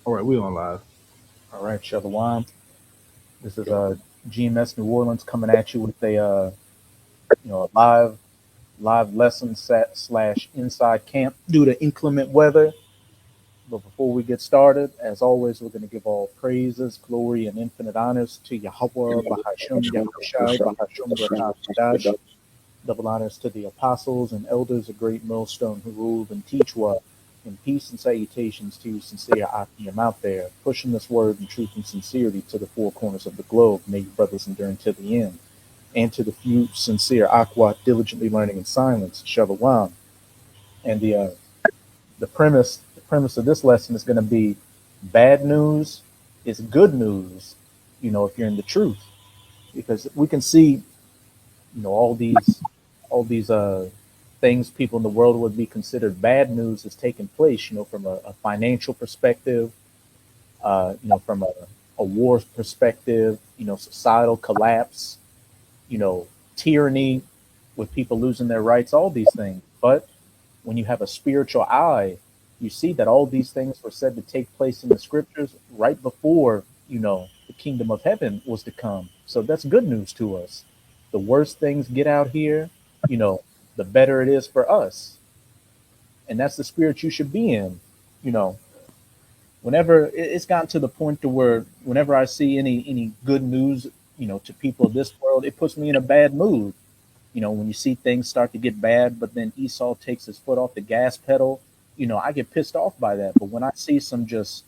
All right, we on live. All right, Shalom. This is Yo, GMS New Orleans coming at you with a live lesson set slash inside camp due to inclement weather. But before we get started, as always, we're going to give all praises, glory, and infinite honors to Yahweh, Bahashum, Yahushai, Bahashum, Rakah, double honors to the apostles and elders of Great Millstone who ruled and teach well. And peace and salutations to you, sincere Akim out there, pushing this word in truth and sincerity to the four corners of the globe. May you brothers endure to the end. And to the few sincere Aqua diligently learning in silence, Shalom. And the premise of this lesson is going to be bad news is good news, if you're in the truth. Because we can see all these things people in the world would be considered bad news is taking place, from a financial perspective, from a war perspective, societal collapse, you know, tyranny with people losing their rights, all these things. But when you have a spiritual eye, you see that all these things were said to take place in the scriptures right before, the kingdom of heaven was to come. So that's good news to us. The worse things get out here, you know, the better it is for us. And that's the spirit you should be in. You know, whenever it's gotten to the point to where whenever I see any good news, to people of this world, it puts me in a bad mood. When you see things start to get bad, but then Esau takes his foot off the gas pedal, I get pissed off by that. But when I see some just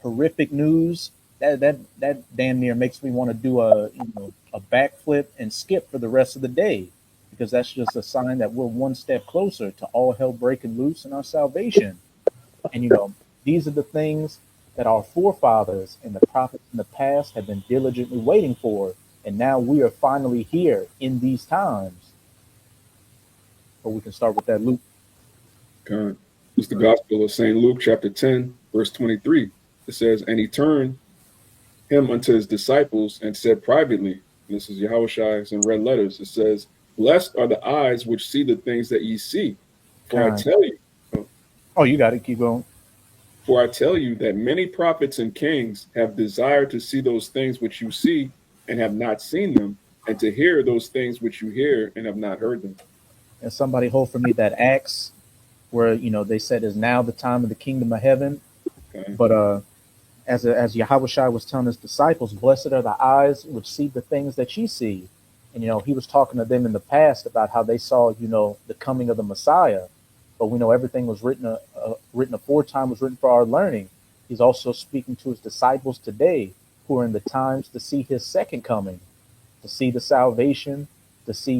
horrific news, that damn near makes me want to do a backflip and skip for the rest of the day, because that's just a sign that we're one step closer to all hell breaking loose and our salvation. And these are the things that our forefathers and the prophets in the past have been diligently waiting for, and now we are finally here in these times. Or we can start with that Luke. God. It's the Gospel of St. Luke, chapter 10, verse 23. It says, "And he turned him unto his disciples and said privately," and this is Yahushua in red letters, it says, "Blessed are the eyes which see the things that ye see. For I Kind. tell you, oh, Oh, you got it. Keep going. for I tell you that many prophets and kings have desired to see those things which you see and have not seen them, and to hear those things which you hear and have not heard them." And somebody hold for me that Acts, where they said is now the time of the kingdom of heaven. Okay. But as Yahushua was telling his disciples, blessed are the eyes which see the things that ye see. And he was talking to them in the past about how they saw, the coming of the Messiah. But we know everything was written aforetime, was written for our learning. He's also speaking to his disciples today, who are in the times to see his second coming, to see the salvation, to see,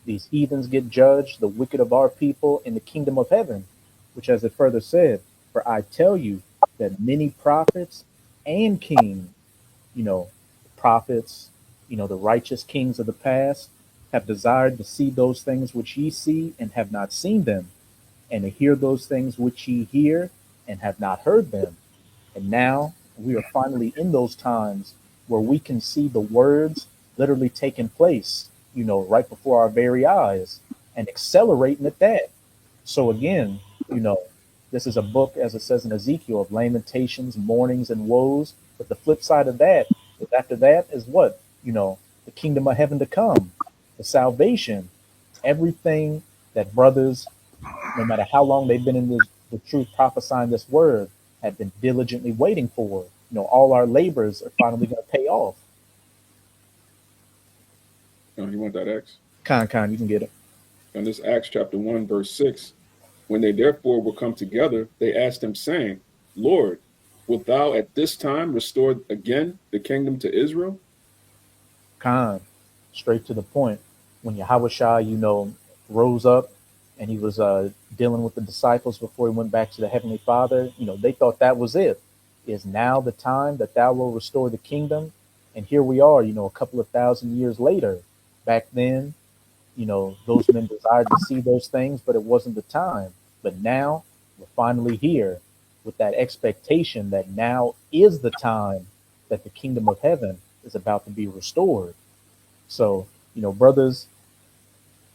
these heathens get judged, the wicked of our people in the kingdom of heaven, which, as it further said, for I tell you that many prophets and kings, prophets, the righteous kings of the past, have desired to see those things which ye see and have not seen them, and to hear those things which ye hear and have not heard them. And now we are finally in those times where we can see the words literally taking place, right before our very eyes, and accelerating at that. So again, you know, this is a book, as it says in Ezekiel, of lamentations, mournings, and woes. But the flip side of that is after that is what? The kingdom of heaven to come, the salvation, everything that brothers, no matter how long they've been in the truth prophesying this word, have been diligently waiting for. All our labors are finally going to pay off. You want that X? Con, you can get it. And this Acts chapter 1, verse 6. "When they therefore were come together, they asked him, saying, Lord, wilt thou at this time restore again the kingdom to Israel?" Con, straight to the point. When Yahweh rose up and he was dealing with the disciples before he went back to the Heavenly Father, they thought that was it. Is now the time that thou will restore the kingdom? And here we are, a couple of thousand years later. Back then, those men desired to see those things, but it wasn't the time. But now we're finally here with that expectation that now is the time that the kingdom of heaven is about to be restored. So, brothers,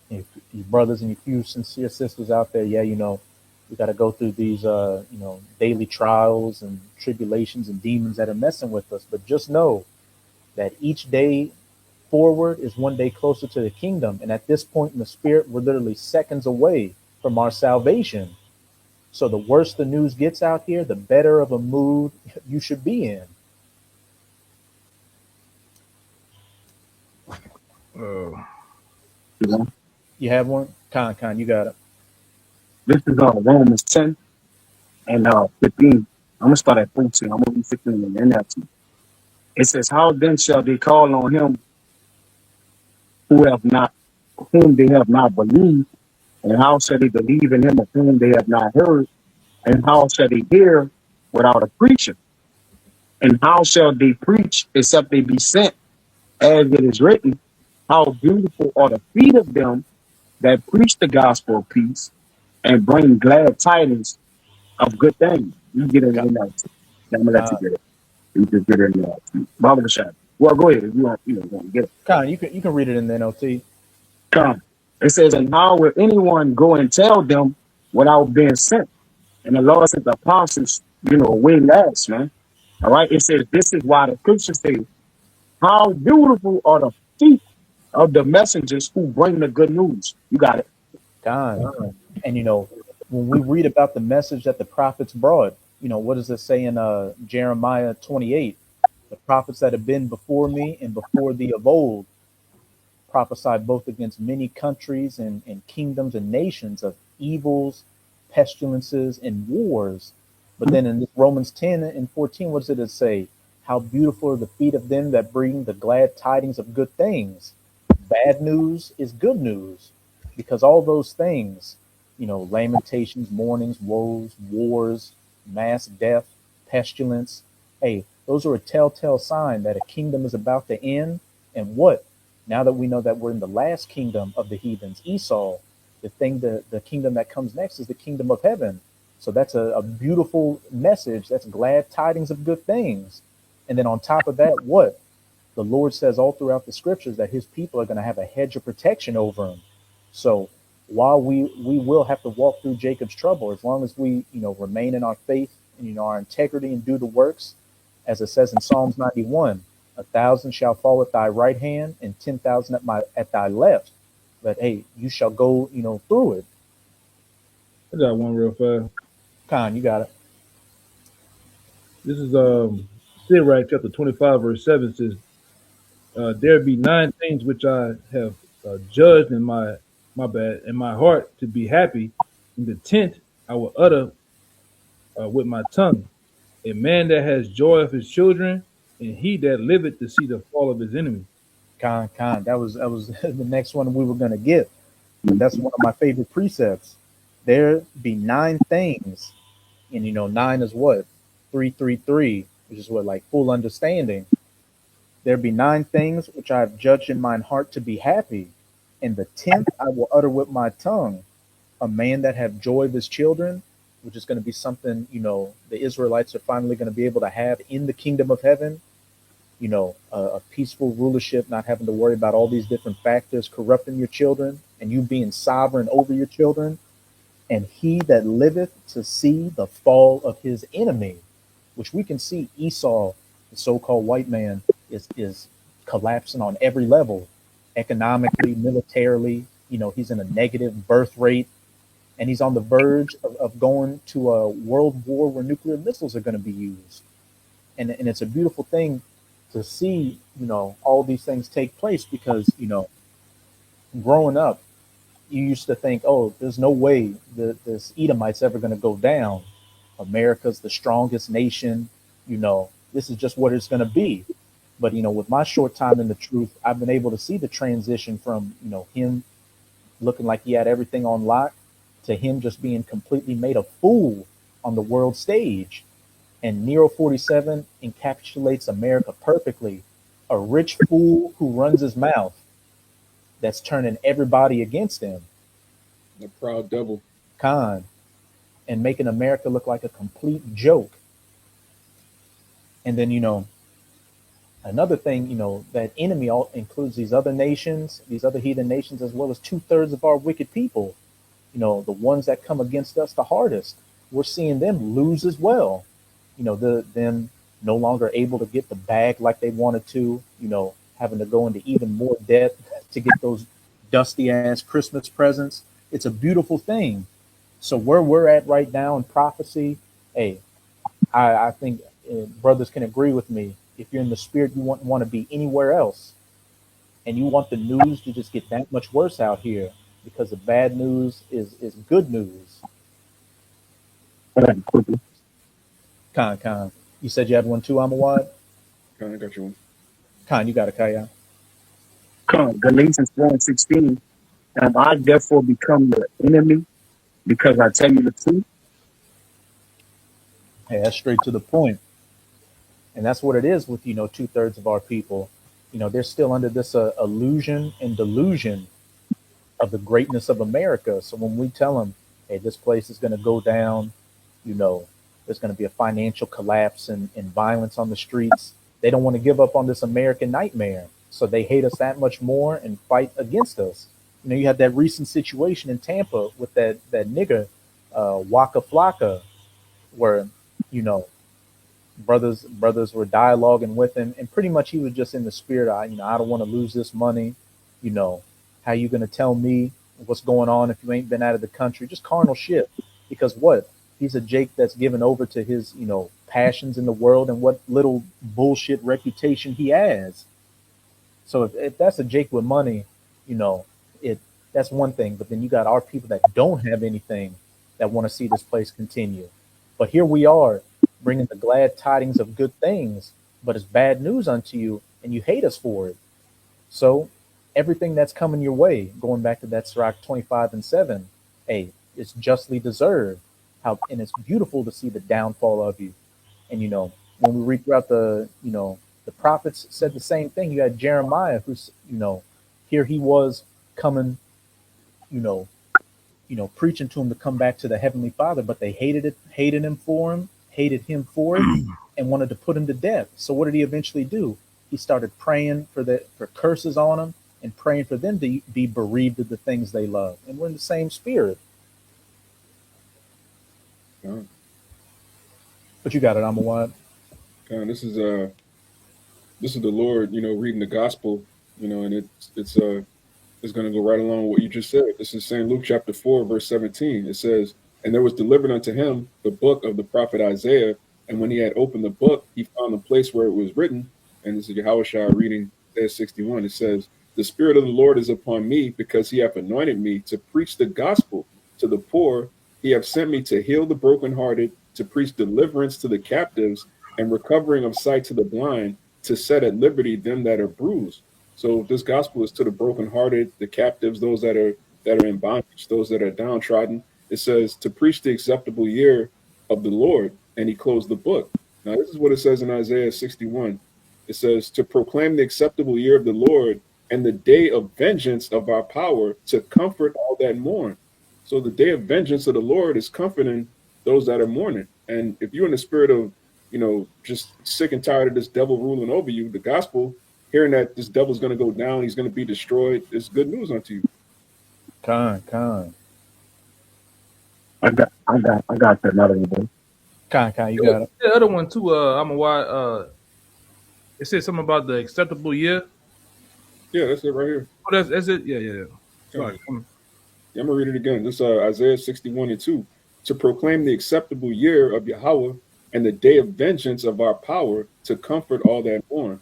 if you brothers and you few sincere sisters out there, yeah, We got to go through these, daily trials and tribulations and demons that are messing with us. But just know that each day forward is one day closer to the kingdom. And at this point in the spirit, we're literally seconds away from our salvation. So the worse the news gets out here, the better of a mood you should be in. Uh, You know? You have one? Con, you got it. This is Romans 10 and 15. I'm gonna start at 14. I'm gonna be 15 in the NLT. It says, "How then shall they call on him who have not, whom they have not believed? And how shall they believe in him of whom they have not heard? And how shall they hear without a preacher? And how shall they preach except they be sent? As it is written, how beautiful are the feet of them that preach the gospel of peace and bring glad tidings of good things." You get it Con, in that. I'm gonna let you con, get it. You just get it in there. Bible shot. Well, go ahead. If you want, want to get it. you can read it in the NLT. Come. It says, "And how will anyone go and tell them without being sent?" And the Lord said, "The apostles, way last, man. All right." It says, "This is why the scripture says, how beautiful are the feet of the messengers who bring the good news." You got it. Con. And when we read about the message that the prophets brought, what does it say in Jeremiah 28? The prophets that have been before me and before thee of old prophesied both against many countries and kingdoms and nations of evils, pestilences, and wars. But then in this Romans 10 and 14, what does it say? How beautiful are the feet of them that bring the glad tidings of good things. Bad news is good news because all those things, lamentations, mournings, woes, wars, mass death, pestilence, hey, those are a telltale sign that a kingdom is about to end. And what? Now that we know that we're in the last kingdom of the heathens, Esau, the kingdom that comes next is the kingdom of heaven. So that's a beautiful message. That's glad tidings of good things. And then on top of that, what? The Lord says all throughout the scriptures that his people are going to have a hedge of protection over them. So while we will have to walk through Jacob's trouble, as long as we, remain in our faith and, our integrity and do the works, as it says in Psalms 91, 1,000 shall fall at thy right hand and 10,000 at thy left. But hey, you shall go, through it. I got one real fast. Con, you got it. This is Sirach chapter 25, verse 7 says, "There be 9 things which I have judged in my bad in my heart to be happy. In the tent I will utter with my tongue. A man that has joy of his children, and he that liveth to see the fall of his enemy." Con. That was the next one we were gonna get. But that's one of my favorite precepts. There be 9 things, and nine is what? 333, which is what, like full understanding. There be 9 things which I have judged in mine heart to be happy, and the 10th I will utter with my tongue. A man that have joy of his children, which is going to be something, the Israelites are finally going to be able to have in the kingdom of heaven, a peaceful rulership, not having to worry about all these different factors corrupting your children and you being sovereign over your children. And he that liveth to see the fall of his enemy, which we can see Esau, the so-called white man, is collapsing on every level, economically, militarily. He's in a negative birth rate, and he's on the verge of going to a world war where nuclear missiles are going to be used. And it's a beautiful thing to see, all these things take place because, growing up, you used to think, oh, there's no way this Edomite's ever going to go down. America's the strongest nation. This is just what it's going to be. But, with my short time in the truth, I've been able to see the transition from, him looking like he had everything on lock to him just being completely made a fool on the world stage. And Nero 47 encapsulates America perfectly. A rich fool who runs his mouth that's turning everybody against him. The proud devil. Con, and making America look like a complete joke. And then, another thing, that enemy all includes these other nations, these other heathen nations, as well as 2/3 of our wicked people. The ones that come against us the hardest, we're seeing them lose as well. Them no longer able to get the bag like they wanted to, having to go into even more debt to get those dusty ass Christmas presents. It's a beautiful thing. So where we're at right now in prophecy, hey, I think brothers can agree with me. If you're in the spirit, you want to be anywhere else, and you want the news to just get that much worse out here because the bad news is good news. Quickly. Con. You said you had one too, Amawad? Kind of got you one. Con, you got a Kaya. Come, Galatians 4:16. Am I therefore become your enemy because I tell you the truth? Hey, that's straight to the point. And that's what it is with, 2/3 of our people. They're still under this illusion and delusion of the greatness of America. So when we tell them, hey, this place is going to go down, you know, there's going to be a financial collapse and violence on the streets, they don't want to give up on this American nightmare. So they hate us that much more and fight against us. You had that recent situation in Tampa with that nigger, Waka Flocka, where, you know, brothers were dialoguing with him, and pretty much he was just in the spirit, I don't want to lose this money. you know how you going to tell me what's going on if you ain't been out of the country? Just carnal shit. Because what, he's a Jake that's given over to his passions in the world and what little bullshit reputation he has. So if that's a Jake with money, you know it that's one thing. But then you got our people that don't have anything, that want to see this place continue. But here we are, bringing the glad tidings of good things, but it's bad news unto you, and you hate us for it. So everything that's coming your way, going back to that Sirach 25:7, hey, it's justly deserved. And it's beautiful to see the downfall of you. And when we read throughout the prophets said the same thing. You had Jeremiah, who's here he was coming, you know, preaching to him to come back to the Heavenly Father, but they hated him for it, and wanted to put him to death. So what did he eventually do? He started praying for curses on them, and praying for them to be bereaved of the things they love. And we're in the same spirit. Uh, But you got it, Amawad. this is the Lord, reading the gospel, and it's going to go right along with what you just said. This is St. Luke chapter 4, verse 17. It says, "And there was delivered unto him the book of the prophet Isaiah. And when he had opened the book, he found the place where it was written." And this is Yahushua reading Isaiah 61. It says, "The Spirit of the Lord is upon me, because he hath anointed me to preach the gospel to the poor. He hath sent me to heal the brokenhearted, to preach deliverance to the captives, and recovering of sight to the blind, to set at liberty them that are bruised." So this gospel is to the brokenhearted, the captives, those that are in bondage, those that are downtrodden. It says to preach the acceptable year of the Lord, and he closed the book. Now this is what it says in Isaiah 61. It says to proclaim the acceptable year of the Lord, and the day of vengeance of our power, to comfort all that mourn. So the day of vengeance of the Lord is comforting those that are mourning. And if you're in the spirit of, just sick and tired of this devil ruling over you, the gospel, hearing that this devil's going to go down, he's going to be destroyed, is good news unto you. Con. I got that another one. You got it. The other one too, I'm a why it said something about the acceptable year. Yeah, that's it right here. Oh, that's it. Yeah. Yeah. Sorry. Yeah, I'm going to read it again. This is Isaiah 61:2. To proclaim the acceptable year of Yahweh, and the day of vengeance of our power, to comfort all that mourn,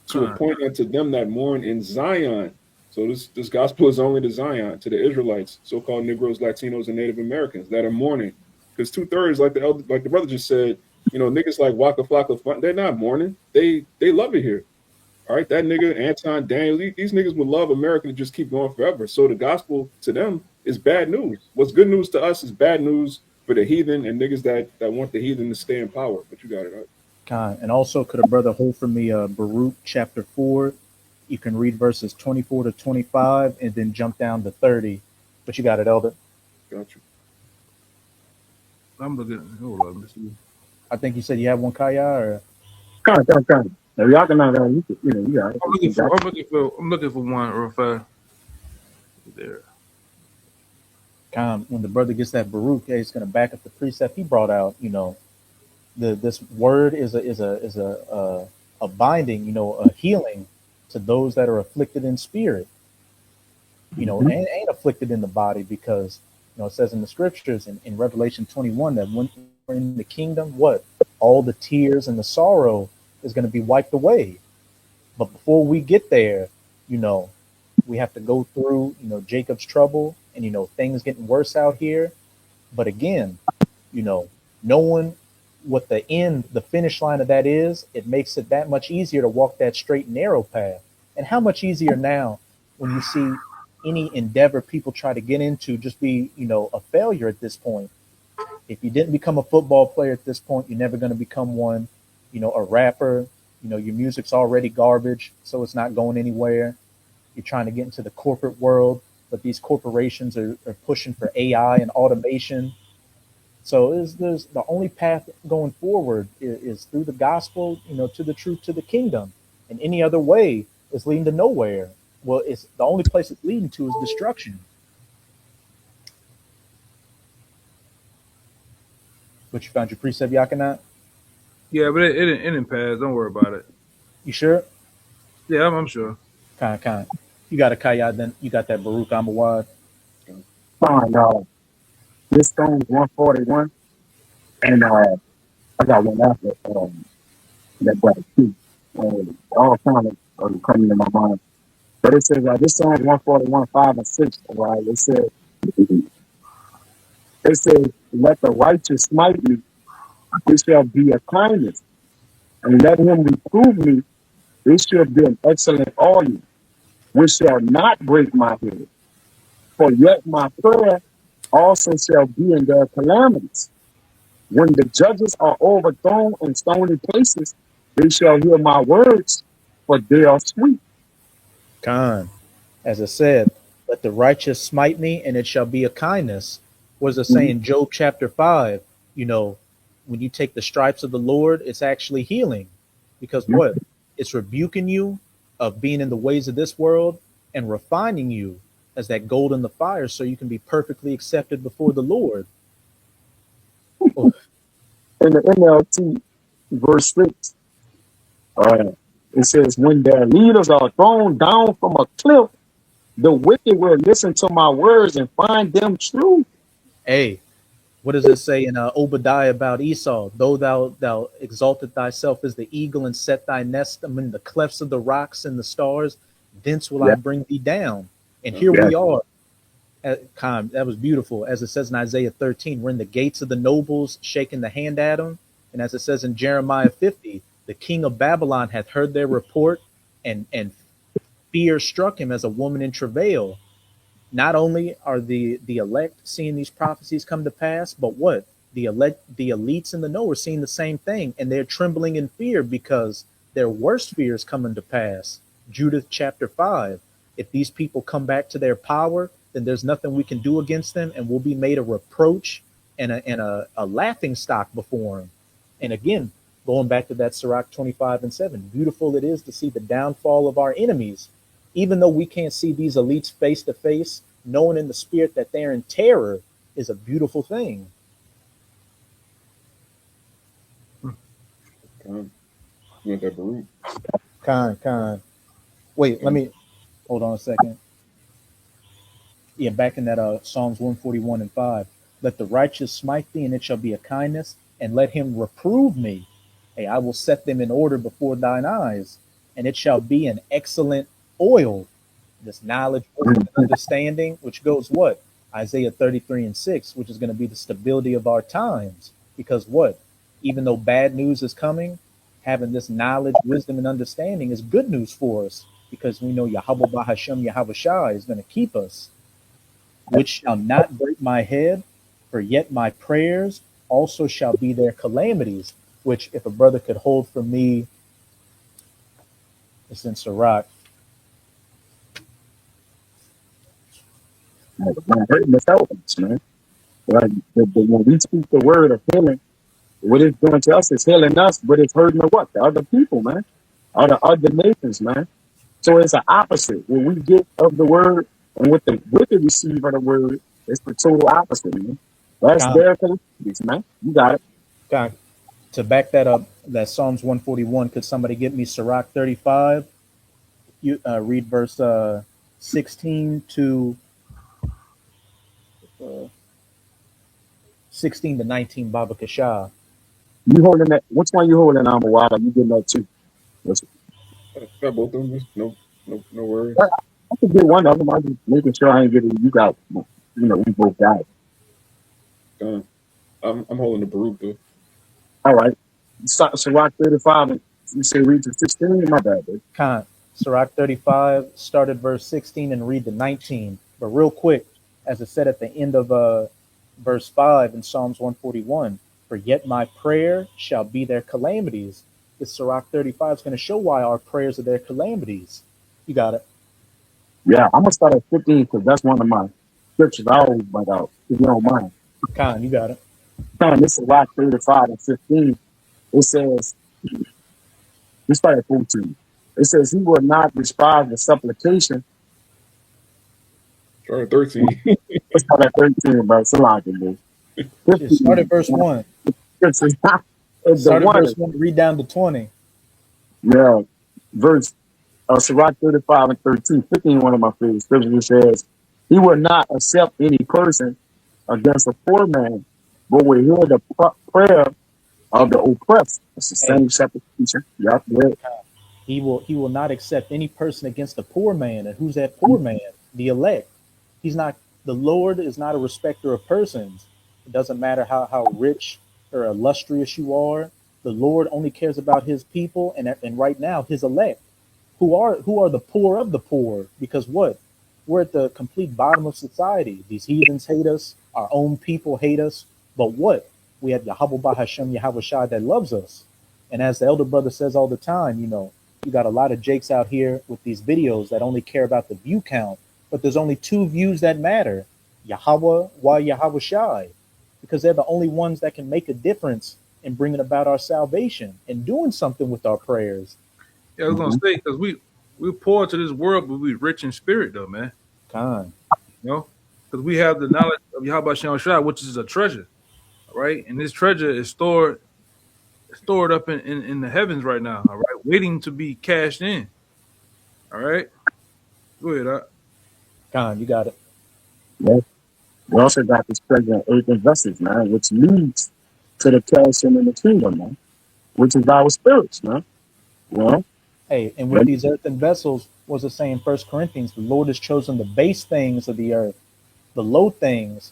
to Con. appoint unto them that mourn in Zion. So this gospel is only to Zion, to the Israelites, so-called Negroes, Latinos, and Native Americans that are mourning. Because 2/3, like the brother just said, niggas like Waka Flocka, they're not mourning. They love it here. All right, that nigga Anton Daniel, these niggas would love America to just keep going forever. So the gospel to them is bad news. What's good news to us is bad news for the heathen and niggas that want the heathen to stay in power. But you got it, right? Con. And also, could a brother hold for me Baruch chapter 4? You can read verses 24 to 25 and then jump down to 30. But you got it, Elder. Got you. I'm looking. Hold on. Let me see. I think you said you have one, Kaya, or Come. Now, y'all can know that you got it. I'm looking You got for. it. I'm looking for. I'm looking for one real fast. There. When the brother gets that Baruch, yeah, he's going to back up the precept he brought out. This word is a binding, a healing to those that are afflicted in spirit, Mm-hmm. and ain't afflicted in the body, because it says in the scriptures in Revelation 21 that when we're in the kingdom, what all the tears and the sorrow is going to be wiped away. But before we get there, you know, we have to go through, Jacob's trouble and things getting worse out here. But again, you know, knowing what the finish line of that is, it makes it that much easier to walk that straight and narrow path. And how much easier now when you see any endeavor people try to get into just be, a failure at this point. If you didn't become a football player at this point, you're never going to become one. A rapper, your music's already garbage, so it's not going anywhere. You're trying to get into the corporate world, but these corporations are pushing for AI and automation. So there's the only path going forward is through the gospel, to the truth, to the kingdom, and any other way is leading to nowhere. Well, it's the only place it's leading to is destruction. But you found your precept, Yakanat? Yeah, but it didn't pass. Don't worry about it. You sure? Yeah, I'm sure. Kind. You got a kayat, then you got that Baruch Amawad. Fine, this stone's 141, and I got one after that brother too. All kind of coming to my mind. But it says this song 141, 5 and 6, right? It says, let the righteous smite me, it shall be a kindness, and let him reprove me, it shall be an excellent oil, which shall not break my head. For yet my prayer also shall be in their calamities. When the judges are overthrown in stony places, they shall hear my words, for they are sweet. Khan. As I said, let the righteous smite me, and it shall be a kindness. What does it say Mhm. in Job chapter 5? You know, when you take the stripes of the Lord, it's actually healing. Because Yeah. what? It's rebuking you of being in the ways of this world and refining you as that gold in the fire so you can be perfectly accepted before the Lord. Oh, In the NLT, verse 6, uh, it says, when their leaders are thrown down from a cliff, the wicked will listen to my words and find them true. hey, what does it say in Obadiah about Esau? Though thou exalted thyself as the eagle and set thy nest among the clefts of the rocks and the stars, thence will I Yeah, bring thee down. And here yeah, we are. That was beautiful. As it says in Isaiah 13, we're in the gates of the nobles, shaking the hand at them. And as it says in Jeremiah 50, the king of Babylon hath heard their report, and fear struck him as a woman in travail. Not only are the elect seeing these prophecies come to pass, but what the elites in the know are seeing the same thing, and they're trembling in fear because their worst fears coming to pass. Judith chapter 5. If these people come back to their power, then there's nothing we can do against them, and we'll be made a reproach and a laughing stock before them. And again, going back to that Sirach 25 and 7, beautiful it is to see the downfall of our enemies. Even though we can't see these elites face to face, knowing in the spirit that they're in terror is a beautiful thing. Con. You want that Baruch? Con. Wait, let Con. me hold on a second. Yeah, back in that Psalms 141 and 5. Let the righteous smite thee, and it shall be a kindness, and let him reprove me. Hey, I will set them in order before thine eyes, and it shall be an excellent oil. This knowledge, wisdom, and understanding, which goes what? Isaiah 33 and 6, which is going to be the stability of our times. Because what? Even though bad news is coming, having this knowledge, wisdom, and understanding is good news for us because we know Yahweh Bahashem Yahweh Shai is going to keep us, which shall not break my head, for yet my prayers also shall be their calamities. Which, if a brother could hold for me, it's in Sirach. man, hurting the selfish, man. Like, when we speak the word of healing, what it's doing to us is healing us, but it's hurting the what? The other people, man. Other nations, man. So it's an opposite. When we get of the word and with the receive of the word, It's the total opposite, man. That's Con, their calamities, man. You got it. con. To back that up, that Psalms 141, could somebody get me Sirach 35? You read verse 16 to uh, 16 to 19, Baba Kashah. You holding that? Which one you holding on, Mawada? You getting that too? Listen, Got both of them. No I worries. I could get one of them. I'm just making sure I ain't getting you got. You know, we both got it. I'm holding the Baruch though. All right. So rock 35. And you say read to 16. My bad, dude. Con, Sirach 35, start at verse 16 and read to 19. But real quick, as it said at the end of verse 5 in Psalms 141, for yet my prayer shall be their calamities. This Sirach 35 is going to show why our prayers are their calamities. You got it. Yeah, I'm gonna start at 15 because that's one of my scriptures I always bring out. If you don't mind. Con, you got it. This is rock 35 and 15. It says, we start at 14. It says, he will not despise the supplication. Start at 13. Let's start at 13, bro. So long, dude. Just start 15. at verse 1. It's the Start at one, verse 1, read down to 20. yeah, verse Sirach 35 and 13, 15, one of my favorite scriptures. It says, he will not accept any person against a poor man, but will hear the prayer of the oppressed. It's the Hey, same supplication. Yeah, yeah. he will not accept any person against a poor man. And who's that poor man? The elect. He's not the Lord is not a respecter of persons. It doesn't matter how rich or illustrious you are. The Lord only cares about his people and right now his elect, who are the poor of the poor. Because what? We're at the complete bottom of society. These heathens hate us, our own people hate us. But what? We have Yahweh Bahashem Yahweh Shai that loves us. And as the elder brother says all the time, you got a lot of jakes out here with these videos that only care about the view count, but there's only two views that matter: Yahweh, why Yahweh Shai, because they're the only ones that can make a difference in bringing about our salvation and doing something with our prayers. Yeah, I was gonna Mhm. say because we poor to this world, but we rich in spirit, though, man. Khan, You know, because we have the knowledge of Yahweh Shem Shai, which is a treasure, right? And this treasure is stored up in the heavens right now, all right, waiting to be cashed in. All right, go ahead. Khan, you got it. Yeah. We also got this president earthen vessels, man, which leads to the calcium in the kingdom, man, which is our spirits, man. You know? Hey, and with Right? these earthen vessels, was it saying First Corinthians, the Lord has chosen the base things of the earth, the low things,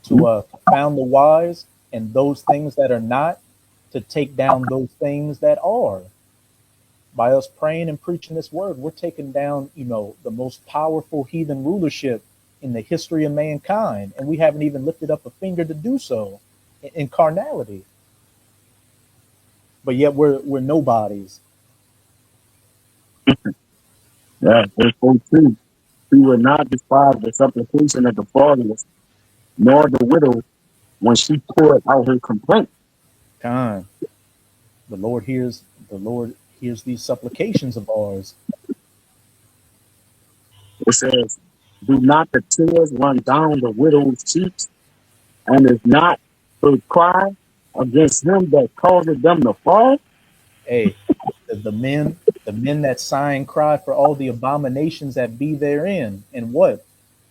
to confound the wise, and those things that are not, to take down those things that are. By us praying and preaching this word, we're taking down, the most powerful heathen rulership in the history of mankind, and we haven't even lifted up a finger to do so in carnality. But yet we're nobodies. Yeah, verse 14. He will not despise the supplication of the fatherless, nor the widow when she poured out her complaint. Kind. The Lord hears these supplications of ours. It says, do not the tears run down the widow's cheeks, and is not her cry against him that causes them to fall? Hey, the men that sigh and cry for all the abominations that be therein. And what?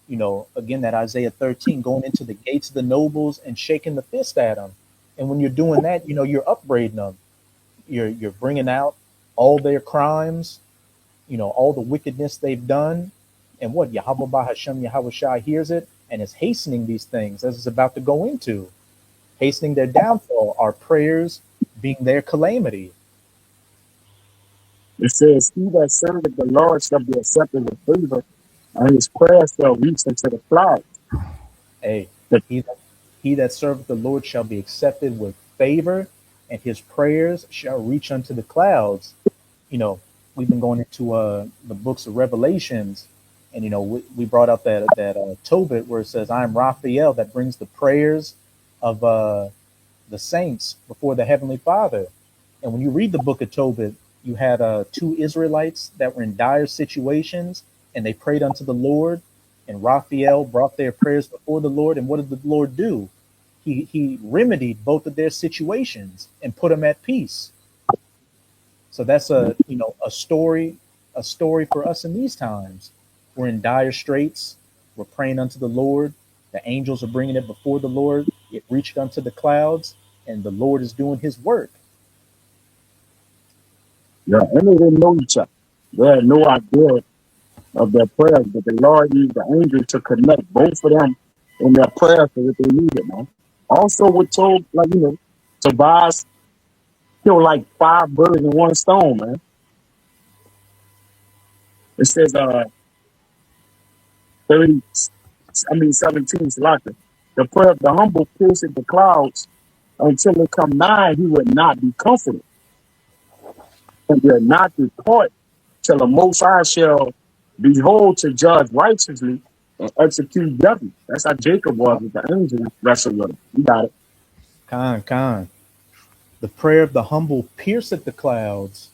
Again, that Isaiah 13, going into the gates of the nobles and shaking the fist at them. And when you're doing that, you're upbraiding them. You're bringing out all their crimes, all the wickedness they've done. And what? Yahweh Bahashem Yahweh Shai hears it and is hastening these things as it's about to go into, hastening their downfall, our prayers being their calamity. It says, he that serveth the Lord shall be accepted with favor, and his prayer shall reach into the clouds. Hey, The he that serveth the Lord shall be accepted with favor, and his prayers shall reach unto the clouds. You know, we've been going into the books of Revelations, and we brought up that Tobit where it says, "I am Raphael that brings the prayers of the saints before the heavenly Father." And when you read the book of Tobit, you had two Israelites that were in dire situations, and they prayed unto the Lord. And Raphael brought their prayers before the Lord. And what did the Lord do? He remedied both of their situations and put them at peace. So that's a story for us in these times. We're in dire straits. We're praying unto the Lord. The angels are bringing it before the Lord. It reached unto the clouds, and the Lord is doing His work. Yeah, and they didn't know each other. They had no idea of their prayers, but the Lord used the angels to connect both of them in their prayers for what they needed, man. Also, we're told, like, Tobias killed like 5 birds in one stone, man. It says 30, 17, Salaka. The prayer of the humble pierceth the clouds until it come nigh, he would not be comforted and will not depart till the Most High shall behold to judge righteously and execute judgment. That's how Jacob was with the angel wrestled with him. You got it. Khan. The prayer of the humble pierceth the clouds,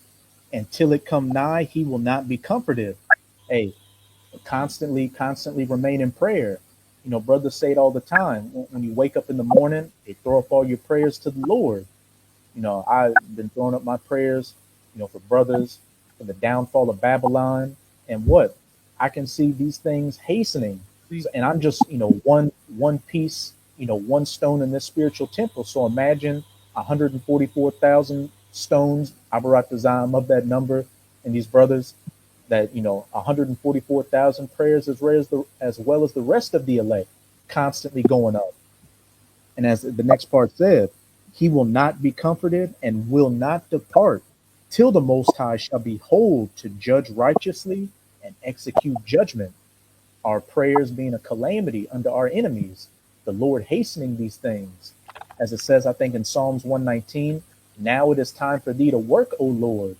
and till it come nigh, he will not be comforted. Hey, constantly remain in prayer. Brothers say it all the time. When you wake up in the morning, they throw up all your prayers to the Lord. I've been throwing up my prayers, for brothers, for the downfall of Babylon, and what I can see these things hastening. And I'm just, one piece, one stone in this spiritual temple. So imagine 144,000 stones, Abarat of that number, and these brothers that 144,000 prayers as well as the rest of the elect constantly going up. And as the next part said, he will not be comforted and will not depart till the Most High shall behold to judge righteously and execute judgment. Our prayers being a calamity unto our enemies, the Lord hastening these things. As it says, I think in Psalms 119, now it is time for thee to work, O Lord.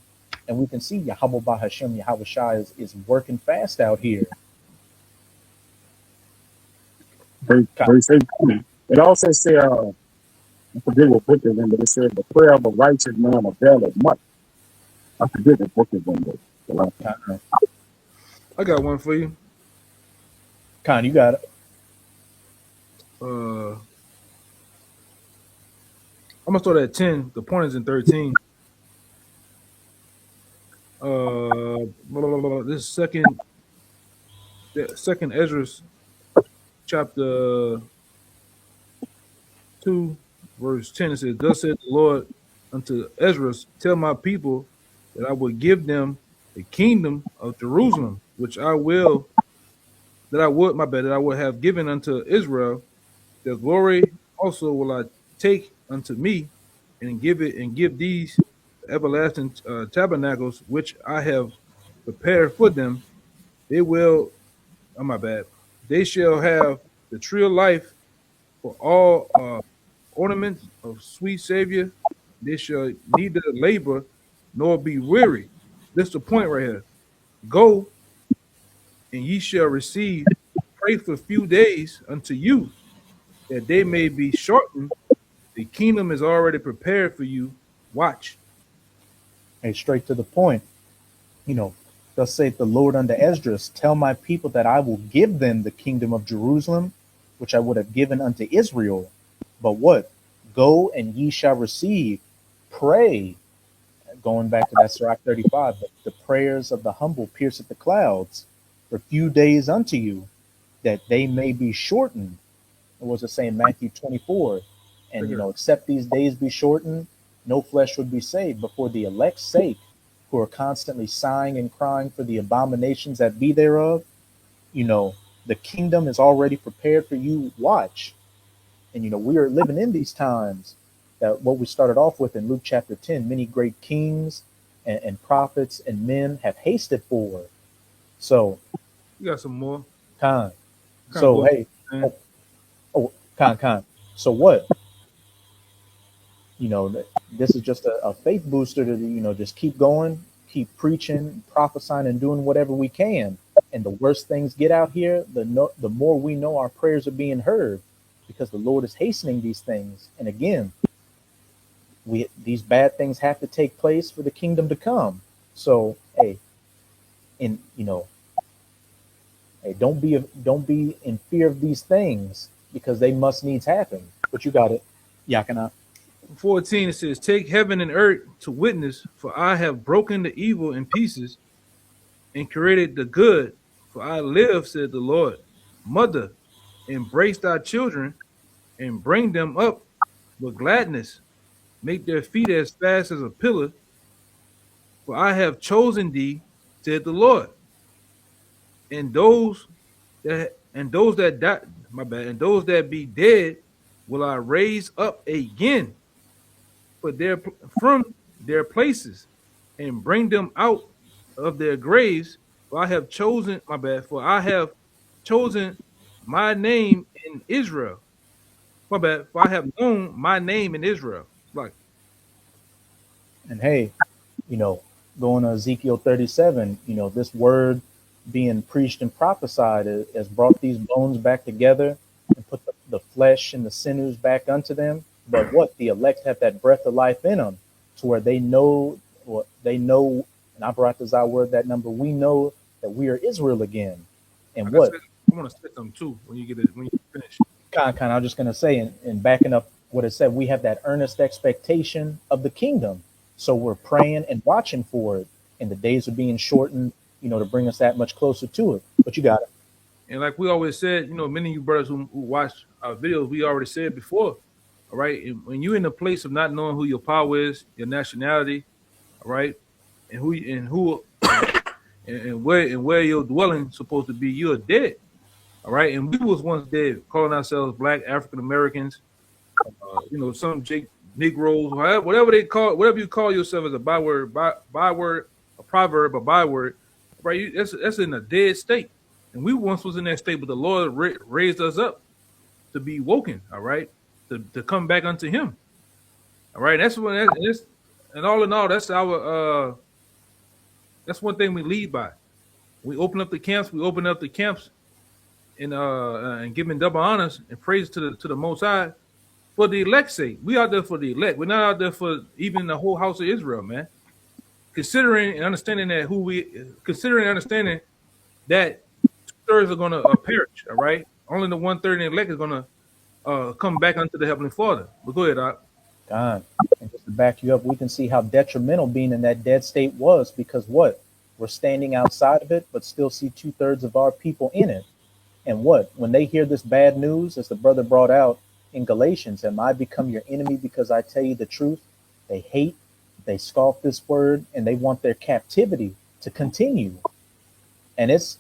And we can see Yahweh Bahashem, Yahweh Shai is working fast out here. Verse 18. It also says, I forget what book it's in, but it said, the prayer of a righteous man availeth much. I forget the book it's in. I got one for you. Con, you got it. I'm gonna start at 10. The point is in 13. This second Ezra chapter 2, verse 10. It says, "Thus said the Lord unto Ezra, tell my people that I will give them the kingdom of Jerusalem, which that I would have given unto Israel. Their glory also will I take unto me, and give these everlasting tabernacles which I have prepared for them. They will, oh my bad, they shall have the tree of life for all ornaments of sweet Savior. They shall neither labor nor be weary." This is the point right here. Go, and ye shall receive. Pray for few days unto you, that they may be shortened. The kingdom is already prepared for you. Watch. Hey, straight to the point. You know, Thus saith the Lord unto Esdras, tell my people that I will give them the kingdom of Jerusalem, which I would have given unto Israel. But what? Go and ye shall receive. Pray. Going back to that Sirach 35, but the prayers of the humble pierceth the clouds for few days unto you, that they may be shortened. What was it saying, Matthew 24? And, except these days be shortened, no flesh would be saved. But for the elect's sake, who are constantly sighing and crying for the abominations that be thereof, the kingdom is already prepared for you. Watch. And, we are living in these times that what we started off with in Luke chapter 10, many great kings and prophets and men have hasted for. So, You got some more. Khan. Kind of So, bullshit, hey, man. Khan. So what? This is just a faith booster to, just keep going, keep preaching, prophesying, and doing whatever we can. And the worse things get out here, the more we know our prayers are being heard, because the Lord is hastening these things. And again, these bad things have to take place for the kingdom to come. So, hey, in Hey, don't be in fear of these things because they must needs happen. But you got it, Yakina. 14 it says, "Take heaven and earth to witness, for I have broken the evil in pieces and created the good. For I live, said the Lord. Mother, embrace thy children and bring them up with gladness. Make their feet as fast as a pillar, for I have chosen thee, said the Lord. And those that die, my bad, and those that be dead will I raise up again for from their places and bring them out of their graves. For I have chosen, my bad, for I have chosen my name in Israel. My bad, for I have known my name in Israel. Like, And hey, you know, going to Ezekiel 37, this word being preached and prophesied has brought these bones back together and put the flesh and the sinews back unto them. But what? The elect have that breath of life in them to where they know what they know. And I brought this out word that number. We know that we are Israel again. And like I what? said, I want to say something too when you get it when you finish. Kind. I'm just going to say, and backing up what it said, we have that earnest expectation of the kingdom. So we're praying and watching for it. And the days are being shortened, to bring us that much closer to it. But you got it. And like we always said, many of you brothers who watch our videos, we already said before. All right, and when you're in a place of not knowing who your power is, your nationality, all right, and where your dwelling supposed to be, you're dead. All right, and we was once dead, calling ourselves Black African Americans. Some Jake Negroes, whatever they call, whatever you call yourself as a byword, a proverb, a byword, right? That's in a dead state, and we once was in that state, but the Lord raised us up to be woken. All right, to come back unto Him. All right, and all in all, that's one thing we lead by. We open up the camps. We open up the camps and giving double honors and praise to the Most High for the elect's sake. We out there for the elect. We're not out there for even the whole house of Israel, man. Considering and understanding that 2/3 are going to perish. All right, only the 1/3 in the elect is going to come back unto the heavenly Father. But go ahead, Doc. God. And just to back you up, we can see how detrimental being in that dead state was because what? We're standing outside of it, but still see 2/3 of our people in it. And what? When they hear this bad news, as the brother brought out in Galatians, am I become your enemy because I tell you the truth? They hate, they scoff this word, and they want their captivity to continue. And it's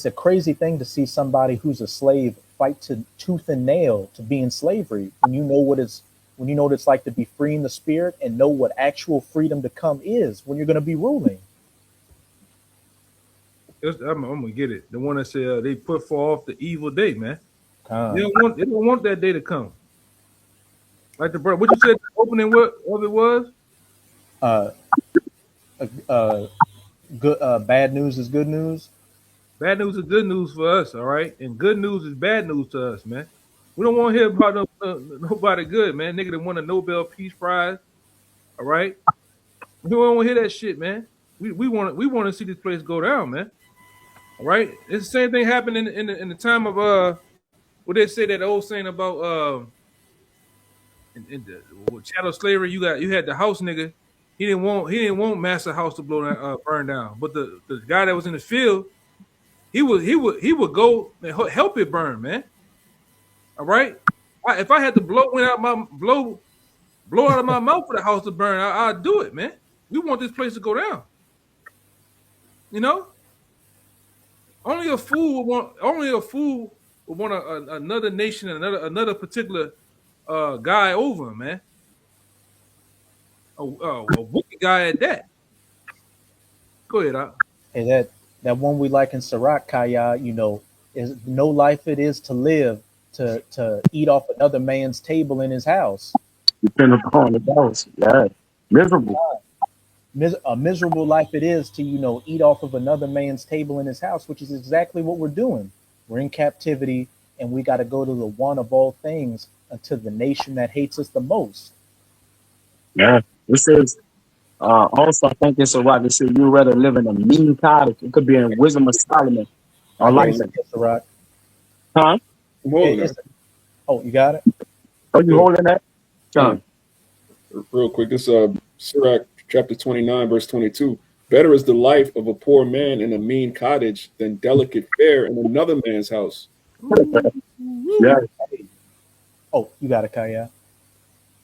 a crazy thing to see somebody who's a slave fight to tooth and nail to be in slavery when you know what it's like to be free in the spirit and know what actual freedom to come is when you're going to be ruling. I'm gonna get it. The one that said they put forth the evil day, man. They Con. don't want that day to come. Like the brother, what you said, the opening what of it was? Uh, uh, good. Bad news is good news. Bad news is good news for us, all right? And good news is bad news to us, man. We don't want to hear about nobody good, man. Nigga that won a Nobel Peace Prize, all right? We don't want to hear that shit, man. We want to see this place go down, man. All right? It's the same thing happened in the time of what they say that old saying about in the with chattel slavery. You had the house nigga. He didn't want master house to burn down, but the guy that was in the field, he would go and help it burn, man. All right. If I had to blow out of my mouth for the house to burn, I'd do it, man. We want this place to go down. You know, only a fool would want another nation and another particular guy over him, man. A wicked guy at that. Go ahead, Hey, that one we like in Sirach Kaya, is no life it is to live to eat off another man's table in his house. Depend upon the house. Yeah. Miserable. A miserable life it is to eat off of another man's table in his house, which is exactly what we're doing. We're in captivity, and we got to go to the one of all things unto the nation that hates us the most. Yeah. It says, also, I think it's a right to say you rather live in a mean cottage. It could be in Wisdom of Solomon. Or Yeah, Hold like it's on. that. it's a rock. Huh? I'm Yeah, holding it's. that. Oh, you got it. Are you Yeah. holding that? Con. Con. Real quick. This Sirach chapter 29, verse 22. Better is the life of a poor man in a mean cottage than delicate fare in another man's house. Ooh, Yeah. woo. Hey. Oh, you got it, Kaya.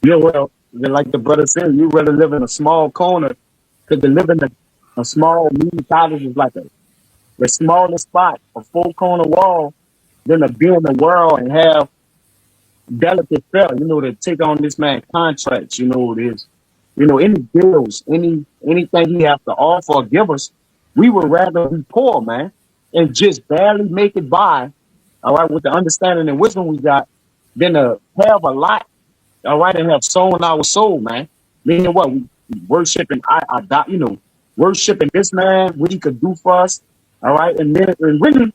Yeah, well, then like the brother said, you rather live in a small corner because to live in a small mini cottage is like the smallest spot, a full corner wall, than to be in the world and have delicate fare, to take on this man contracts, this, any bills, anything he has to offer or give us, we would rather be poor, man, and just barely make it by, all right, with the understanding and wisdom we got, than to have a lot, all right, and have sown our soul, man. Meaning what? We worshiping, worshiping this man, what he could do for us, all right, and then and really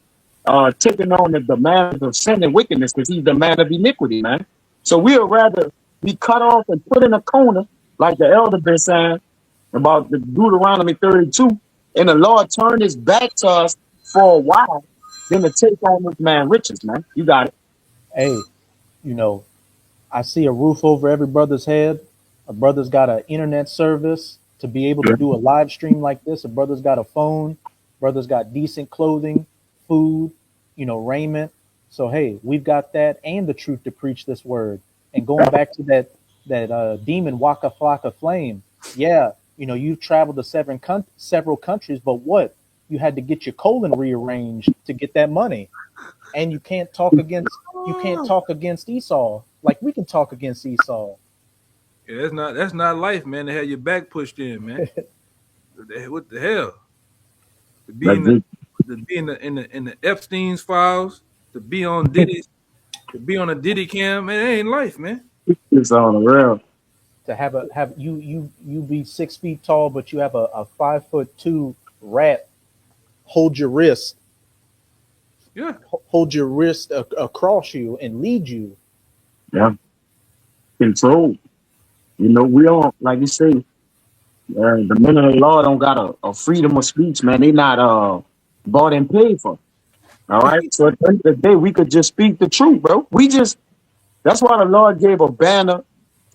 taking on the demands of sin and wickedness because he's the man of iniquity, man. So we would rather be cut off and put in a corner, like the elder been saying about the Deuteronomy 32, and the Lord turned his back to us for a while, than to take on this man riches, man. You got it. Hey, you know, I see a roof over every brother's head. A brother's got an internet service to be able to Yeah. do a live stream like this. A brother's got a phone. Brother's got decent clothing, food, raiment. So hey, we've got that and the truth to preach this word. And going back to that demon Waka Flocka Flame, yeah, you've traveled to several countries, but what? You had to get your colon rearranged to get that money, and you can't talk against Esau like we can talk against Esau. Yeah, that's not life, man. To have your back pushed in, man. What the hell? To be That's in the it. to be in the Epstein's files, to be on a Diddy cam, man, it ain't life, man. It's on the real. To have you be 6 feet tall, but you have a 5'2" rat hold your wrist, Yeah. across you and lead you. Yeah. Control. We don't, like you say, the men of the law don't got a freedom of speech, man. They not bought and paid for. All right. So at the end of the day, we could just speak the truth, bro. That's why the Lord gave a banner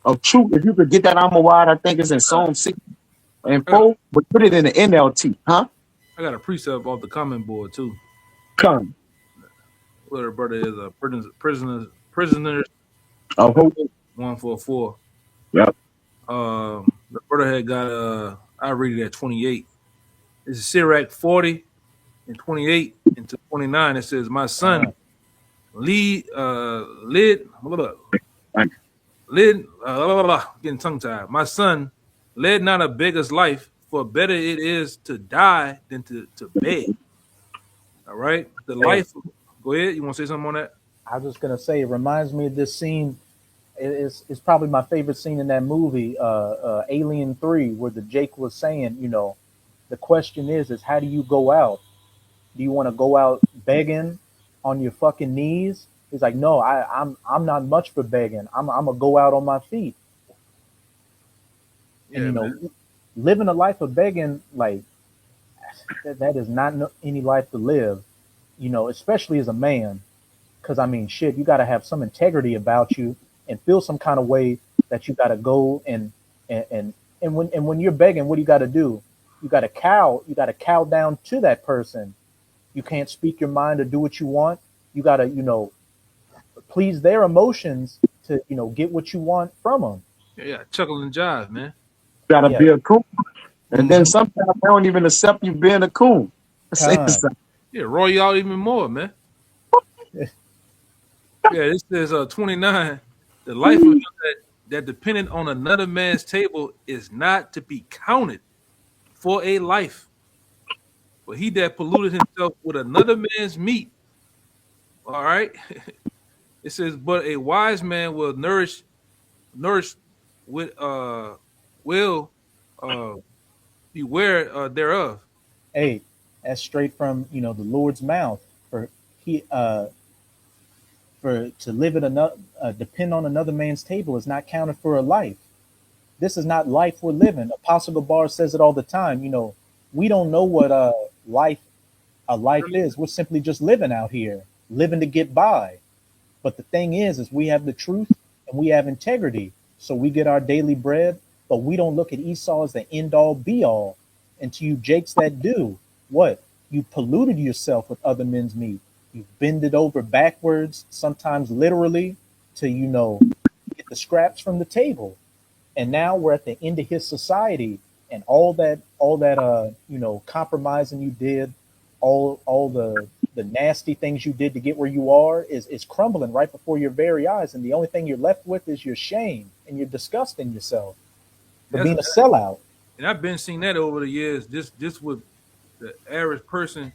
of truth. If you could get that armor wide, I think it's in I Psalm 6 and got 4, but put it in the NLT, huh? I got a precept off the comment board too. Come. Where the brother is prisoners I hope. 144. Yep. The brother had got I read it at 28. This is Sirach 40 and 28 into 29. It says, "My son, Uh, lead lid lid getting tongue tied. My son, led not a beggar's life, for better it is to die than to beg." All right, the hey, life. Go ahead. You want to say something on that? I was just gonna say, it reminds me of this scene. It's probably my favorite scene in that movie, Alien 3, where the Jake was saying, the question is how do you go out? Do you want to go out begging on your fucking knees? He's like, no, I'm not much for begging. I'm gonna go out on my feet. And Yeah, man. living a life of begging, like that is not any life to live. Especially as a man, because I mean, shit, you got to have some integrity about you and feel some kind of way that you got to go and and when you're begging, what do you got to do? You got to cow. You got to cow down to that person. You can't speak your mind or do what you want. You got to please their emotions to get what you want from them. Yeah, yeah. Chuckle and jive, man. Gotta Yeah, be a coon. And then Mm-hmm. sometimes they don't even accept you being a coon. Say kind. something. Yeah, roll you out even more, man. Yeah, this says 29. The life of him that depended on another man's table is not to be counted for a life. But he that polluted himself with another man's meat, all right. It says, but a wise man will nourish with will uh beware thereof. Hey, that's straight from the Lord's mouth. For he for to live at another depend on another man's table is not counted for a life. This is not life we're living. Apostle Gabar says it all the time. We don't know what life A life is. We're simply just living out here, living to get by. But the thing is we have the truth and we have integrity. So we get our daily bread, but we don't look at Esau as the end all be all. And to you Jakes that do, what? You polluted yourself with other men's meat. You bend it over backwards, sometimes literally, to, get the scraps from the table. And now we're at the end of his society, and all that compromising you did, all the nasty things you did to get where you are is crumbling right before your very eyes, and the only thing you're left with is your shame, and you're disgusting yourself for That's being a sellout. and I've been seeing that over the years. This with the average person,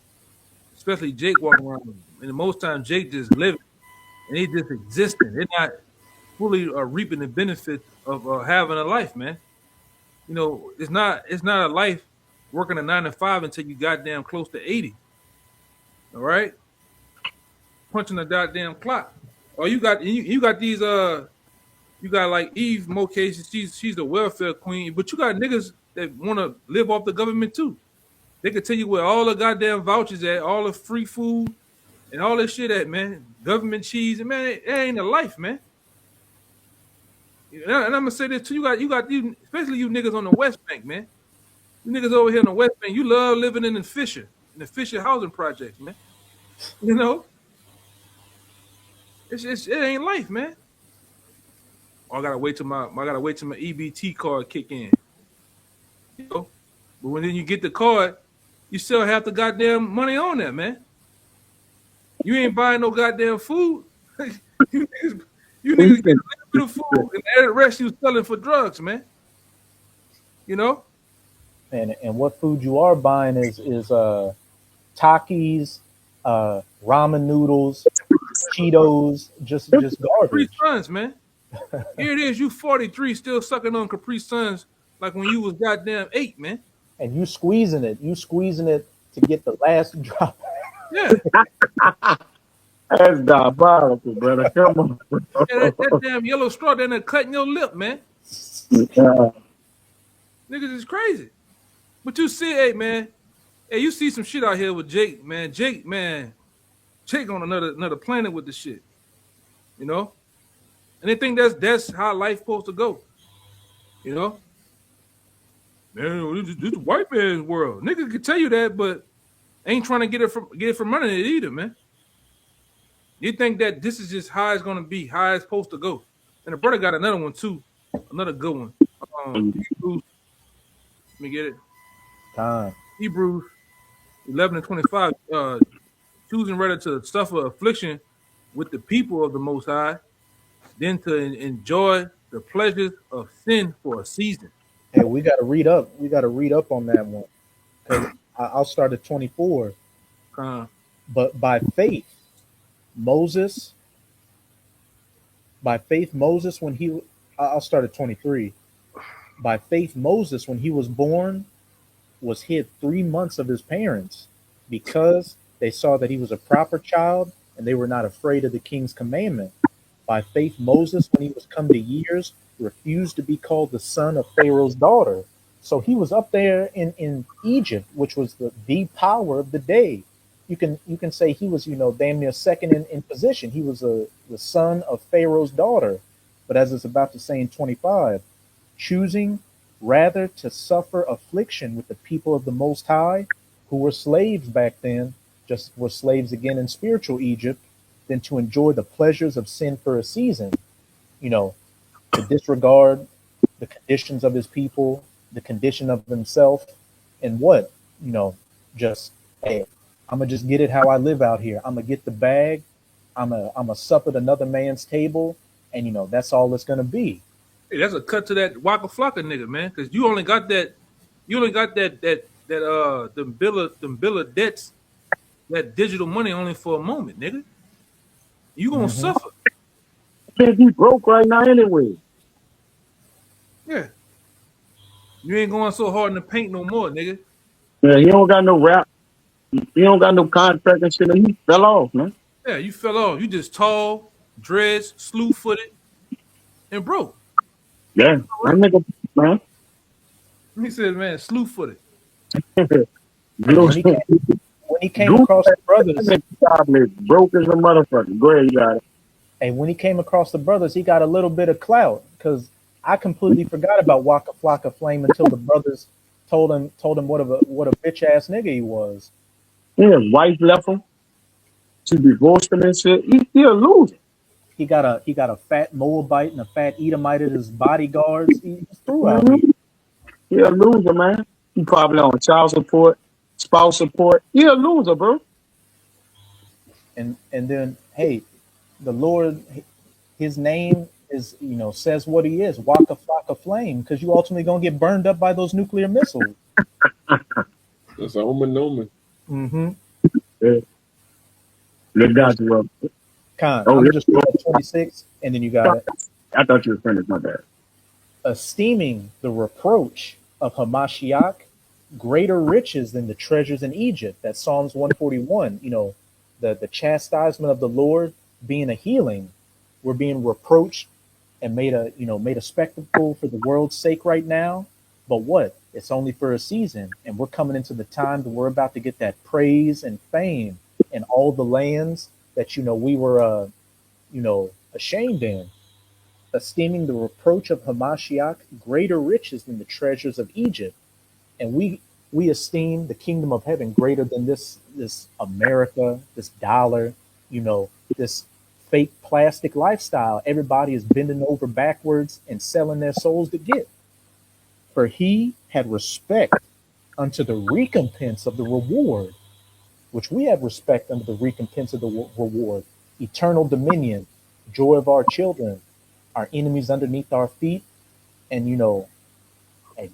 especially Jake walking around, and most times Jake just living and he just existing. They're not fully reaping the benefits of having a life, man. It's not a life working a 9 to 5 until you goddamn close to 80. All right, punching the goddamn clock. Oh, you got these you got like Eve. More cases, she's the welfare queen, but you got niggas that want to live off the government too. They can tell you where all the goddamn vouchers at, all the free food, and all this shit at, man. Government cheese, and man, it ain't a life, man. And I'm gonna say this too. You, especially you niggas on the West Bank, man. You niggas over here on the West Bank, you love living in the Fisher housing projects, man. You know, it ain't life, man. Oh, I gotta wait till my EBT card kick in. You know, but when then you get the card, you still have the goddamn money on that, man. You ain't buying no goddamn food. you niggas, you Who you niggas get think? a little bit of food, and the rest you selling for drugs, man. You know, And what food you are buying is Takis, ramen noodles, Cheetos, just Capri garbage. Suns, man. Here it is, you 43 still sucking on Capri Suns like when you was goddamn 8, man. And you squeezing it to get the last drop. Yeah, That's diabolical, brother. Come yeah, that damn yellow straw down there cutting your lip, man. on. Niggas is crazy. But you see, hey, man, hey, you see some shit out here with Jake, man. Jake on another planet with the shit, you know. And they think that's how life supposed to go, you know. Man, this white man's world. Niggas can tell you that, but ain't trying to get it from running it either, man. You think that this is just how it's gonna be, how it's supposed to go. And the brother got another one too, another good one. Hebrews, let me get it. Time. Hebrews 11:25. Choosing rather to suffer affliction with the people of the Most High than to enjoy the pleasures of sin for a season. Hey, we got to read up. We got to read up on that one because I'll start at 24. Uh, But Moses, by faith, Moses, when he, I'll start at 23. By faith, Moses, when he was born, was hid 3 months of his parents because they saw that he was a proper child and they were not afraid of the king's commandment. By faith, Moses, when he was come to years, refused to be called the son of Pharaoh's daughter. So he was up there in Egypt, which was the power of the day. You can say he was, damn near second in position. He was the son of Pharaoh's daughter. But as it's about to say in 25, choosing rather to suffer affliction with the people of the Most High, who were slaves back then, just were slaves again in spiritual Egypt, than to enjoy the pleasures of sin for a season, you know, to disregard the conditions of his people, the condition of himself, and what, you know, just, hey, I'm gonna just get it how I live out here. I'm gonna get the bag. I'm a sup at another man's table, and that's all it's gonna be. hey, that's a cut to that Waka Flocka nigga, man, because you only got them bill of debts, that digital money only for a moment, nigga. You gonna Hmm. suffer. Can't be broke right now anyway. Yeah, you ain't going so hard in the paint no more, nigga. Yeah, he don't got no rap. He don't got no contract and shit. And he fell off, man. Yeah, you fell off. You just tall, dreads, slew footed, and broke. Yeah, that nigga, man. He said, man, slew footed. Hey, Blue- when he came Goose across the brothers, probably broke as a motherfucker. Go ahead, you got it. and when he came across the brothers, he got a little bit of clout because I completely forgot about Waka Flocka Flame until the brothers told him what a bitch ass nigga he was. Yeah, his wife left him. She divorced him and shit. He still losing. He got a fat Moabite and a fat Edomite as his bodyguards. He's through out here. Mm-hmm. He a loser, man. He probably on child support, spouse support. He a loser, bro. And then hey, the Lord, his name is says what he is, Waka Flocka Flame, because you ultimately gonna get burned up by those nuclear missiles. That's a omen omen. Mm-hmm. Yeah. Let God do it. Con, Oh, I'm let just reading at 26, and then you got it. I thought you were finished. My bad. Esteeming the reproach of Hamashiach greater riches than the treasures in Egypt. That's Psalms 141. The chastisement of the Lord being a healing. We're being reproached and made a spectacle for the world's sake right now. But what? It's only for a season, and we're coming into the time that we're about to get that praise and fame in all the lands that we were ashamed in, esteeming the reproach of Hamashiach greater riches than the treasures of Egypt. And we esteem the kingdom of heaven greater than this America, this dollar, this fake plastic lifestyle everybody is bending over backwards and selling their souls to get. For he had respect unto the recompense of the reward, which we have respect unto the recompense of the reward, eternal dominion, joy of our children, our enemies underneath our feet, and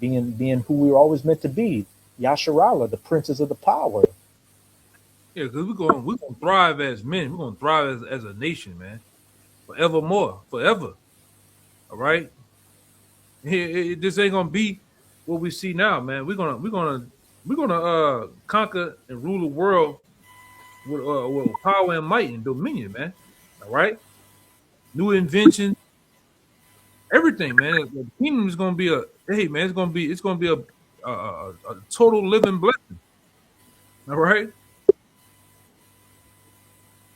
being who we were always meant to be, Yasharala, the princes of the power. Yeah, because we're gonna thrive as men. We're gonna thrive as a nation, man. Forevermore. Forever. All right. This ain't gonna be what we see now, man. We're gonna conquer and rule the world with power and might and dominion, man. All right. New invention, everything, man. The kingdom is gonna be a hey, man. It's gonna be a total living blessing. All right.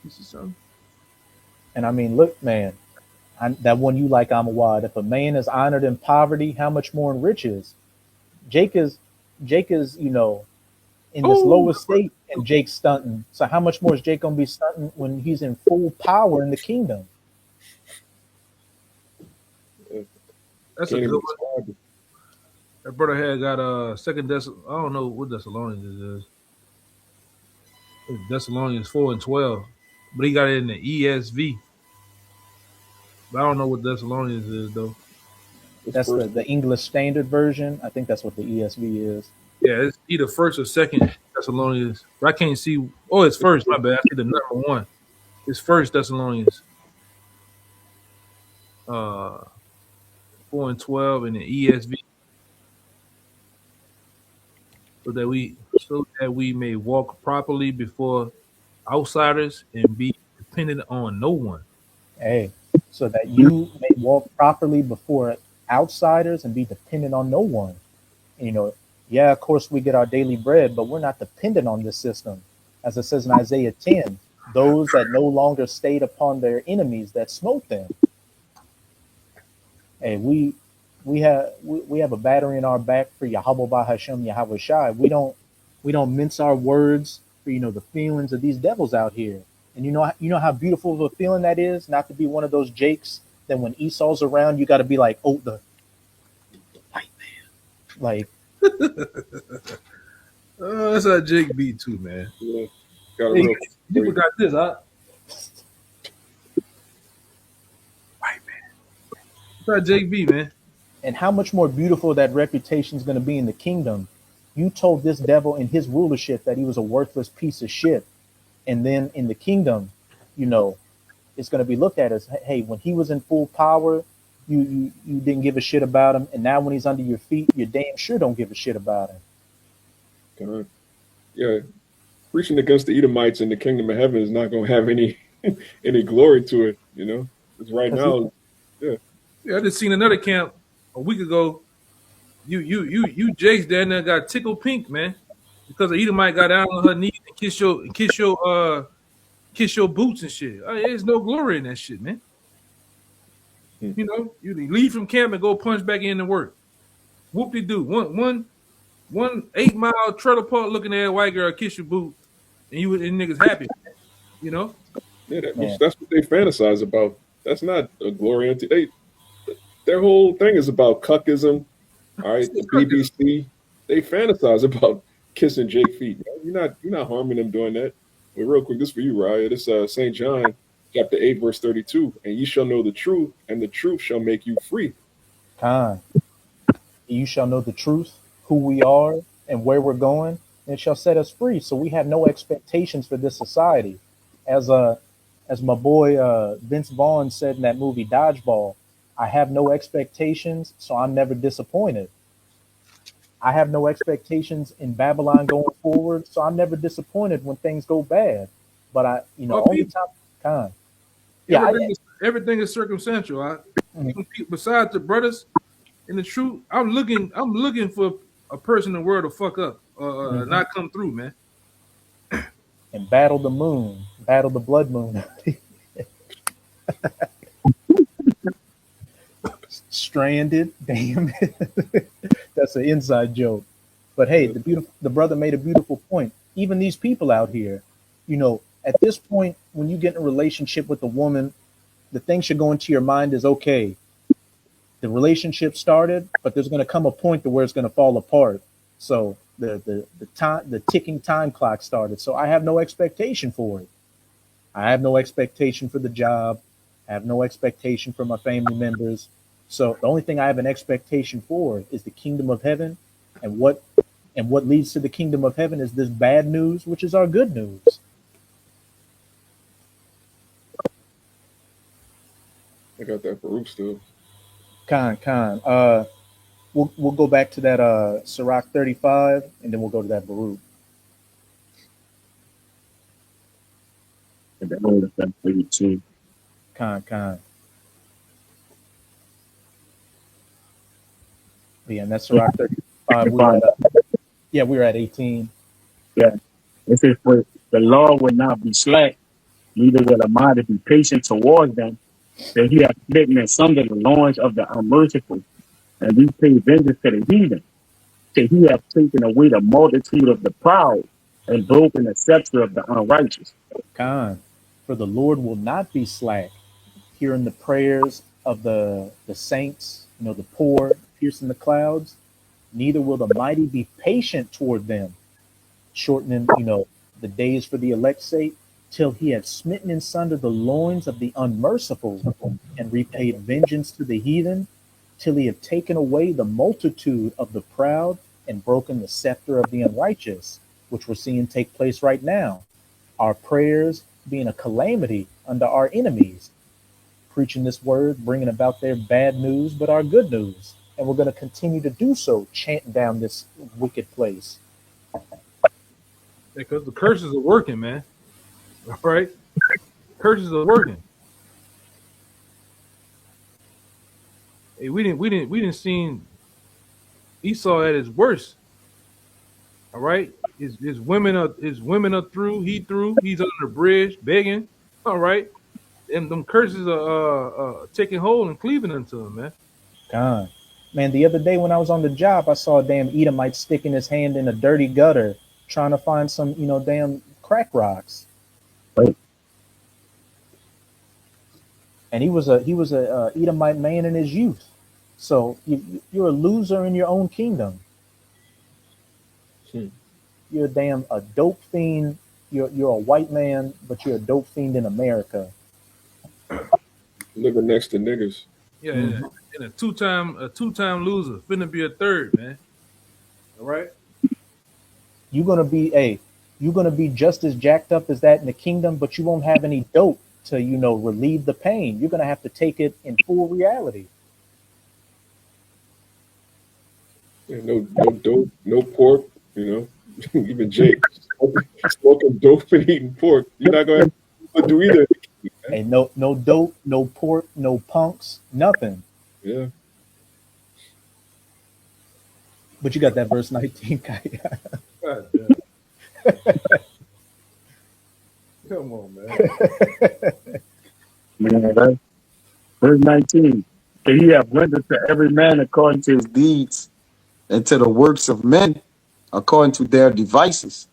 This is something. And I mean, look, man, that one you like, Amawad. If a man is honored in poverty, how much more in riches? Jake is, Jake is, in this Oh, lowest state, and Jake's stunting. So how much more is Jake gonna be stunting when he's in full power in the kingdom? that's a Can't good even one. describe it. That brother had got second I don't know what Thessalonians is. It's Thessalonians 4:12, but he got it in the ESV. But I don't know what Thessalonians is though. It's That's the first. the English Standard Version. I think that's what the ESV is. Yeah, it's either first or second Thessalonians. But I can't see. Oh, it's It's first. My first. bad. I see the number one. It's first Thessalonians 4:12 in the ESV, so that we may walk properly before outsiders and be dependent on no one. Hey, so that you may walk properly before outsiders and be dependent on no one. You know, yeah, of course we get our daily bread, but we're not dependent on this system. As it says in Isaiah 10, those that no longer stayed upon their enemies that smote them. Hey, we have a battery in our back for Yahweh Hashem Yahweh Shai. We don't mince our words for the feelings of these devils out here. And you know how beautiful of a feeling that is, not to be one of those Jakes that when Esau's around, you got to be like, oh, the white man, like. That's how Jake be too, man. Yeah. Got a Hey, real for you you. forgot this, huh? Right, man. That's how Jake be, man. And how much more beautiful that reputation is going to be in the kingdom. You told this devil in his rulership that he was a worthless piece of shit. And then in the kingdom, you know, it's going to be looked at as, hey, when he was in full power, you didn't give a shit about him. And now when he's under your feet, you damn sure don't give a shit about him. God. Yeah. Preaching against the Edomites in the kingdom of heaven is not going to have any any glory to it. Because right Because he, now, yeah, Yeah, I just seen another camp a week ago. You Jakes down there got tickled pink, man. because the Edomite got down on her knees and kiss your boots and shit. There's no glory in that shit, man. You know, you leave from camp and go punch back in to work. Whoop de doo. One 8-mile trailer park looking at a white girl kiss your boot, and niggas happy. You know. Yeah, Man, that's what they fantasize about. That's not a glory unto their whole thing is about cuckism. All right, the BBC, they fantasize about kissing Jake feet. You're not harming them doing that. But real quick, this for you, Ryan. This St. John chapter 8, verse 32. And ye shall know the truth, and the truth shall make you free. Khan, you shall know the truth, who we are and where we're going, and it shall set us free. So we have no expectations for this society. As my boy Vince Vaughn said in that movie Dodgeball, I have no expectations, so I'm never disappointed. I have no expectations in Babylon going forward, so I'm never disappointed when things go bad. But only time, Khan. Yeah, everything is circumstantial. Mhm. Besides the brothers in the truth, I'm looking for a person in the world to fuck up, not come through, man. And battle the moon, battle the blood moon. Stranded, damn it. That's an inside joke. But hey, the brother made a beautiful point. Even these people out here, at this point, when you get in a relationship with a woman, the thing should go into your mind is okay. The relationship started, but there's going to come a point to where it's going to fall apart. So the ticking time clock started. So I have no expectation for it. I have no expectation for the job. I have no expectation for my family members. So the only thing I have an expectation for is the kingdom of heaven, and what leads to the kingdom of heaven is this bad news, which is our good news. I got that Baruch still. Khan. We'll go back to that Sirach 35, and then we'll go to that Baruch. And the Lord of them 32. Khan. Yeah, and that's Sirach 35. We were at 18. Yeah. It says, for the law will not be slack, neither will a mind be patient towards them, that he hath smitten asunder the loins of the unmerciful, and we pay vengeance to the heathen. That he hath taken away the multitude of the proud, and broken the scepter of the unrighteous. Khan, for the Lord will not be slack, hearing the prayers of the saints, the poor, piercing the clouds. Neither will the mighty be patient toward them, shortening, the days for the elect's sake, till he had smitten in sunder the loins of the unmerciful, and repaid vengeance to the heathen, till he have taken away the multitude of the proud, and broken the scepter of the unrighteous, which we're seeing take place right now. Our prayers being a calamity unto our enemies, preaching this word, bringing about their bad news, but our good news. And we're going to continue to do so, chanting down this wicked place. Because the curses are working, man. All right, curses are working. Hey, we didn't seen Esau at his worst. All right, his women are through. He's under the bridge begging. All right, and them curses are taking hold and cleaving into him, man. God, man, the other day when I was on the job, I saw a damn Edomite sticking his hand in a dirty gutter, trying to find some, damn crack rocks. Right. And he was a Edomite man in his youth. So you're a loser in your own kingdom. You're a dope fiend. You're a white man, but you're a dope fiend in America. Living next to niggas. Yeah, and a two-time loser, finna be a third, man. All right. You're gonna be just as jacked up as that in the kingdom, but you won't have any dope to relieve the pain. You're gonna have to take it in full reality. Yeah, no dope, no pork. Even Jake smoking dope and eating pork. You're not going to do either. Hey, no dope, no pork, no punks, nothing. Yeah. But you got that verse 19. God, Come on, man. Man, right? Verse 19. For he have rendered to every man according to his deeds, and to the works of men according to their devices.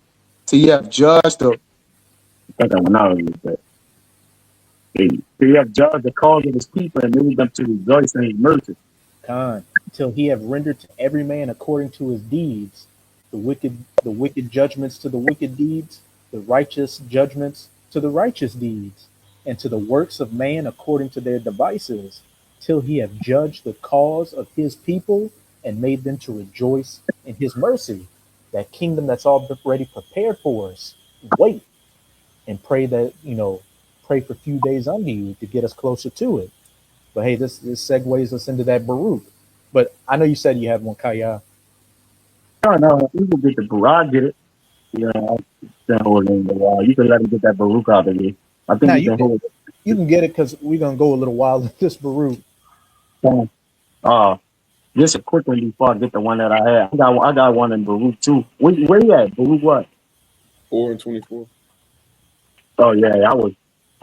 Till he have judged the I think I went out of it, till he have judged the cause of his people and made them to rejoice in his mercy. Con, till he have rendered to every man according to his deeds, the wicked judgments to the wicked deeds, the righteous judgments to the righteous deeds, and to the works of man according to their devices, till he have judged the cause of his people and made them to rejoice in his mercy. That kingdom that's already prepared for us. Wait and pray that, pray for a few days under you to get us closer to it. But hey, this segues us into that Baruch. But I know you said you had one, Kaya. No, no, you can get the Baruch, get it. Yeah, I can hold it in the wall. You can let him get that Baruch out of here. I think Now you can hold you can get it because we're gonna go a little while in this Baruch. it. Just a quick one before I get the one that I had. I got one in Baruch too. Where you at? Baruch what? 4 and 24. Oh yeah, I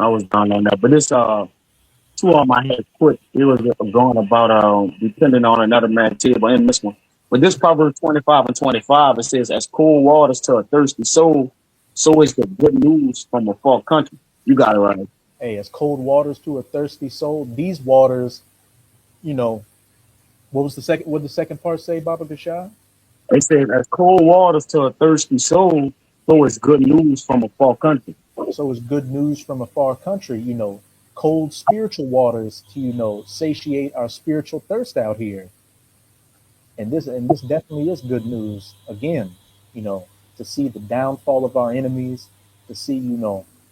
was down on that. But this two of my head quick. It was going about depending on another man's table in this one. But this Proverbs 25 and 25, it says, as cold waters to a thirsty soul, so is the good news from a far country. You got it right. Hey, as cold waters to a thirsty soul, these waters, you know, what did the second part say, Baba Gashai? It says, as cold waters to a thirsty soul, so is good news from a far country. So it's good news from a far country, cold spiritual waters to, satiate our spiritual thirst out here. And this definitely is good news again, you know to see the downfall of our enemies, to see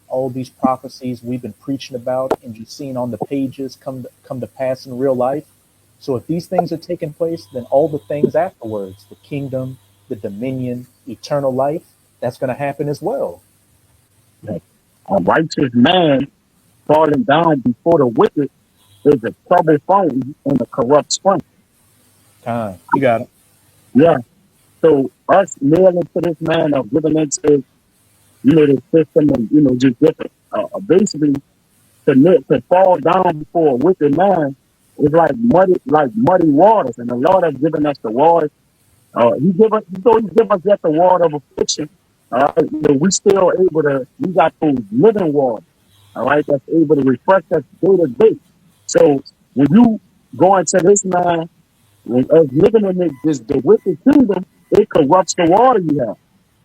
all these prophecies we've been preaching about and just seeing on the pages come to pass in real life. So if these things are taking place, then all the things afterwards, the kingdom, the dominion, eternal life, that's going to happen as well. A righteous man falling down before the wicked is a trouble fountain in a corrupt spring. Time, you got it. Yeah. So us nailing to this man or giving into the system and just different. Basically, to fall down before a wicked man is like muddy waters, and the Lord has given us the waters. He give us just the water of affliction. All right, we still able to. We got those living waters. All right, that's able to refresh us day to day. So when you go into this man, when us living in the wicked kingdom, it corrupts the water you have.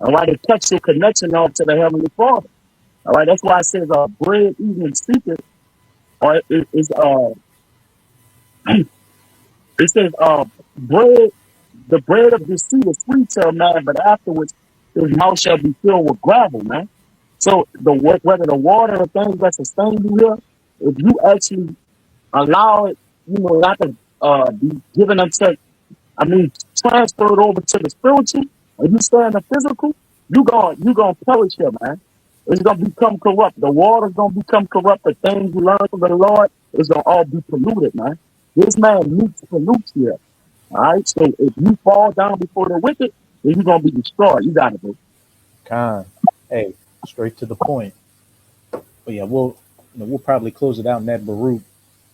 All right, it cuts your connection off to the heavenly Father. All right, that's why it says bread eaten in secret, or it says bread. The bread of deceit is sweet to a man, but afterwards his mouth shall be filled with gravel, man. So whether the water or things that sustain you here, if you actually allow it, not to be given unto, I mean, transferred over to the spiritual, and you stay in the physical, you gonna perish here, man. It's gonna become corrupt. The water's gonna become corrupt. The things you learn from the Lord is gonna all be polluted, man. This man needs pollutes here. All right. So if you fall down before the wicked, then you're gonna be destroyed. You gotta go. Con. Hey, straight to the point. But yeah, we'll probably close it out in that Baruch,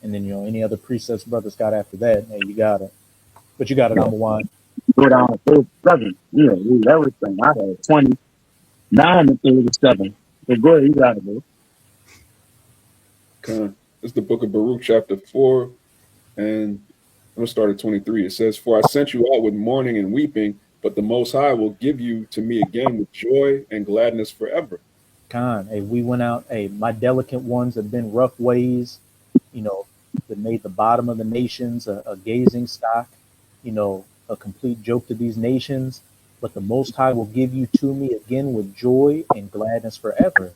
and then any other precepts brothers got after that. Hey, you got it. But you got it, number one. Go down to 37. Read everything. I had 29 and 37. So go ahead, you gotta go. Okay. It's the book of Baruch, chapter 4, and I'm going to start at 23. It says, for I sent you out with mourning and weeping, but the Most High will give you to me again with joy and gladness forever. Con. Hey, we went out. Hey, my delicate ones have been rough ways, that made the bottom of the nations a gazing stock, a complete joke to these nations. But the Most High will give you to me again with joy and gladness forever.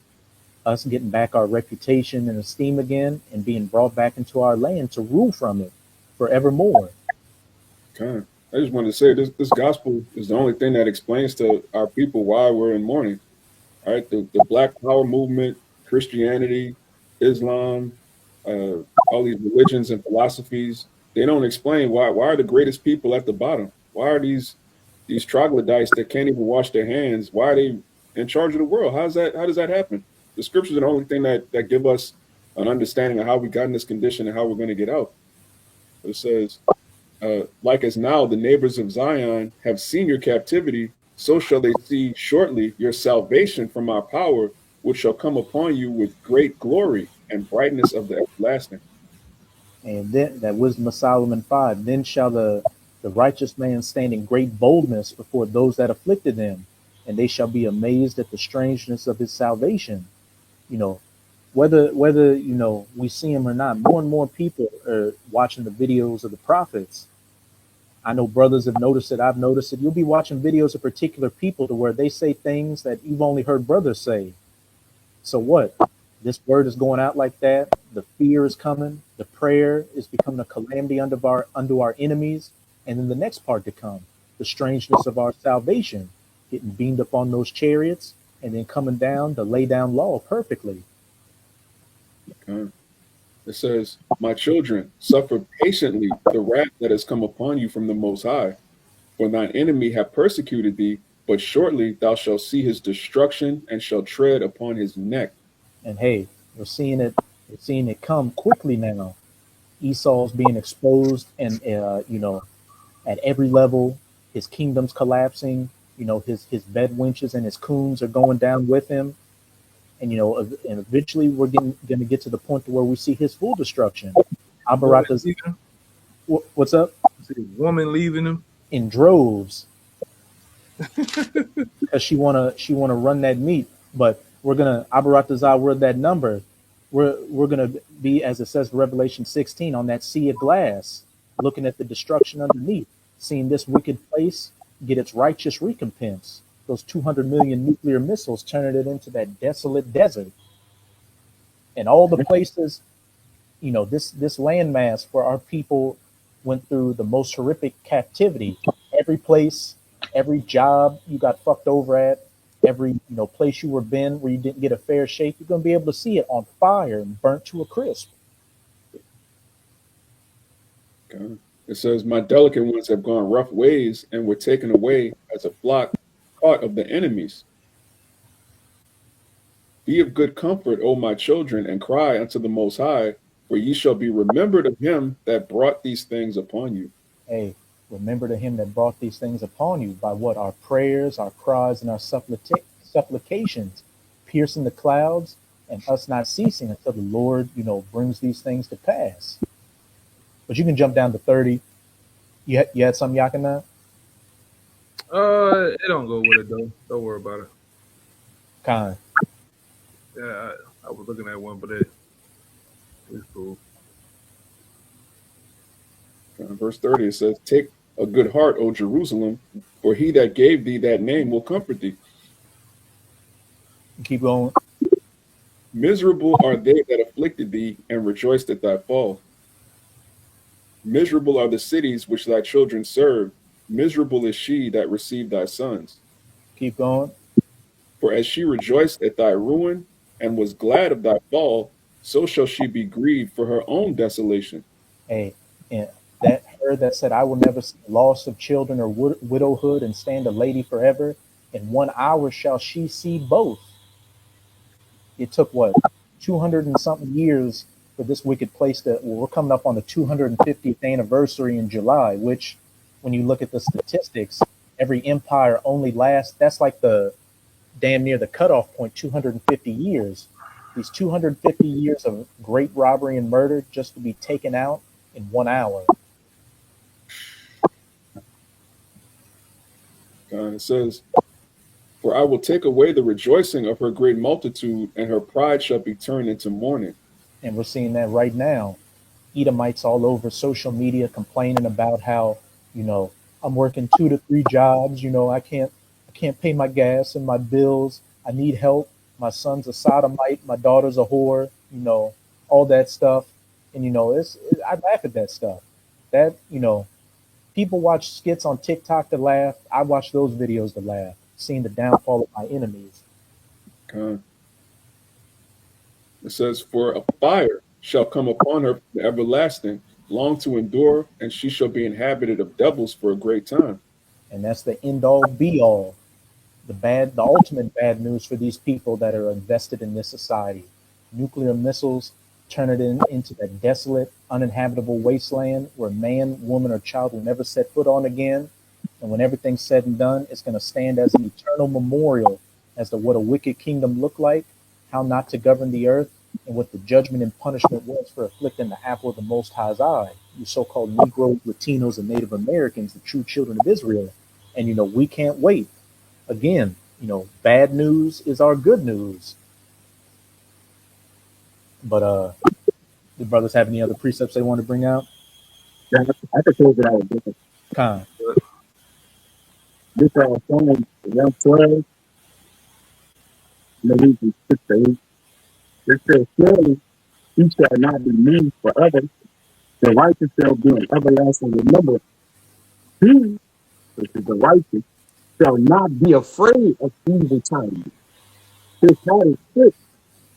Us getting back our reputation and esteem again and being brought back into our land to rule from it forevermore. Okay. I just wanted to say this gospel is the only thing that explains to our people why we're in mourning. All right. The Black Power movement, Christianity, Islam, all these religions and philosophies, they don't explain why are the greatest people at the bottom? Why are these troglodytes that can't even wash their hands? Why are they in charge of the world? How does that happen? The scriptures are the only thing that give us an understanding of how we got in this condition and how we're going to get out. It says, like as now the neighbors of Zion have seen your captivity, so shall they see shortly your salvation from our power, which shall come upon you with great glory and brightness of the everlasting. And then that wisdom of Solomon 5, then shall the righteous man stand in great boldness before those that afflicted them, and they shall be amazed at the strangeness of his salvation. You know, whether we see him or not, more and more people are watching the videos of the prophets. I know brothers have noticed it. I've noticed it. You'll be watching videos of particular people to where they say things that you've only heard brothers say. So what? This word is going out like that. The fear is coming. The prayer is becoming a calamity unto our enemies. And then the next part to come, the strangeness of our salvation, getting beamed up on those chariots and then coming down to lay down law perfectly. It says, my children, suffer patiently the wrath that has come upon you from the Most High. For thine enemy have persecuted thee, but shortly thou shalt see his destruction and shall tread upon his neck. And hey, we're seeing it come quickly now. Esau's being exposed, and at every level, his kingdom's collapsing. His bed winches and his coons are going down with him, and and eventually we're going to get to the point to where we see his full destruction. Abarata's, what's up? Woman leaving him in droves because she wanna run that meat. But we're gonna Abaratazar word that number. We're gonna be, as it says in Revelation 16, on that sea of glass, looking at the destruction underneath, seeing this wicked place get its righteous recompense. Those 200 million nuclear missiles turning it into that desolate desert, and all the places, this landmass where our people went through the most horrific captivity. Every place, every job you got fucked over at, every place you were been where you didn't get a fair shake, you're gonna be able to see it on fire and burnt to a crisp. Okay. It says, my delicate ones have gone rough ways and were taken away as a flock caught of the enemies. Be of good comfort, O my children, and cry unto the Most High, for ye shall be remembered of him that brought these things upon you. Hey, remember to him that brought these things upon you by what? Our prayers, our cries, and our supplications, piercing the clouds, and us not ceasing until the Lord, brings these things to pass. But you can jump down to 30. You had something, Yakina? it don't go with it though. Don't worry about it. Kind. Yeah, I was looking at one, but it's cool. Verse 30, it says, take a good heart, O Jerusalem, for he that gave thee that name will comfort thee. Keep going. Miserable are they that afflicted thee and rejoiced at thy fall. Miserable are the cities which thy children served. Miserable is she that received thy sons. Keep going. For as she rejoiced at thy ruin and was glad of thy fall, so shall she be grieved for her own desolation. Hey, and that her that said, I will never see loss of children or widowhood and stand a lady forever. In 1 hour shall she see both. It took what, 200 and something years for this wicked place we're coming up on the 250th anniversary in July, which when you look at the statistics, every empire only lasts, that's like the damn near the cutoff point, 250 years. These 250 years of great robbery and murder just to be taken out in 1 hour. It says, for I will take away the rejoicing of her great multitude, and her pride shall be turned into mourning. And we're seeing that right now. Edomites all over social media complaining about how, I'm working 2 to 3 jobs. I can't pay my gas and my bills. I need help. My son's a sodomite. My daughter's a whore. All that stuff. And I laugh at that stuff. That people watch skits on TikTok to laugh. I watch those videos to laugh. Seeing the downfall of my enemies. It says, for a fire shall come upon her from the everlasting, long to endure, and she shall be inhabited of devils for a great time. And that's the end all be all. the ultimate bad news for these people that are invested in this society. Nuclear missiles turn it into that desolate, uninhabitable wasteland where man, woman, or child will never set foot on again. And when everything's said and done, it's going to stand as an eternal memorial as to what a wicked kingdom looked like, how not to govern the earth, and what the judgment and punishment was for afflicting the apple of the Most High's eye, you so-called Negroes, Latinos, and Native Americans, the true children of Israel. And, we can't wait. Again, bad news is our good news. But the brothers have any other precepts they want to bring out? Yeah, I could close it out with this. Khan. This Psalm 112, maybe 6 to 8. It says, surely he shall not be moved forever. The righteous shall be an everlasting remembrance. He, which is the righteous, shall not be afraid of evil times. His heart is fixed,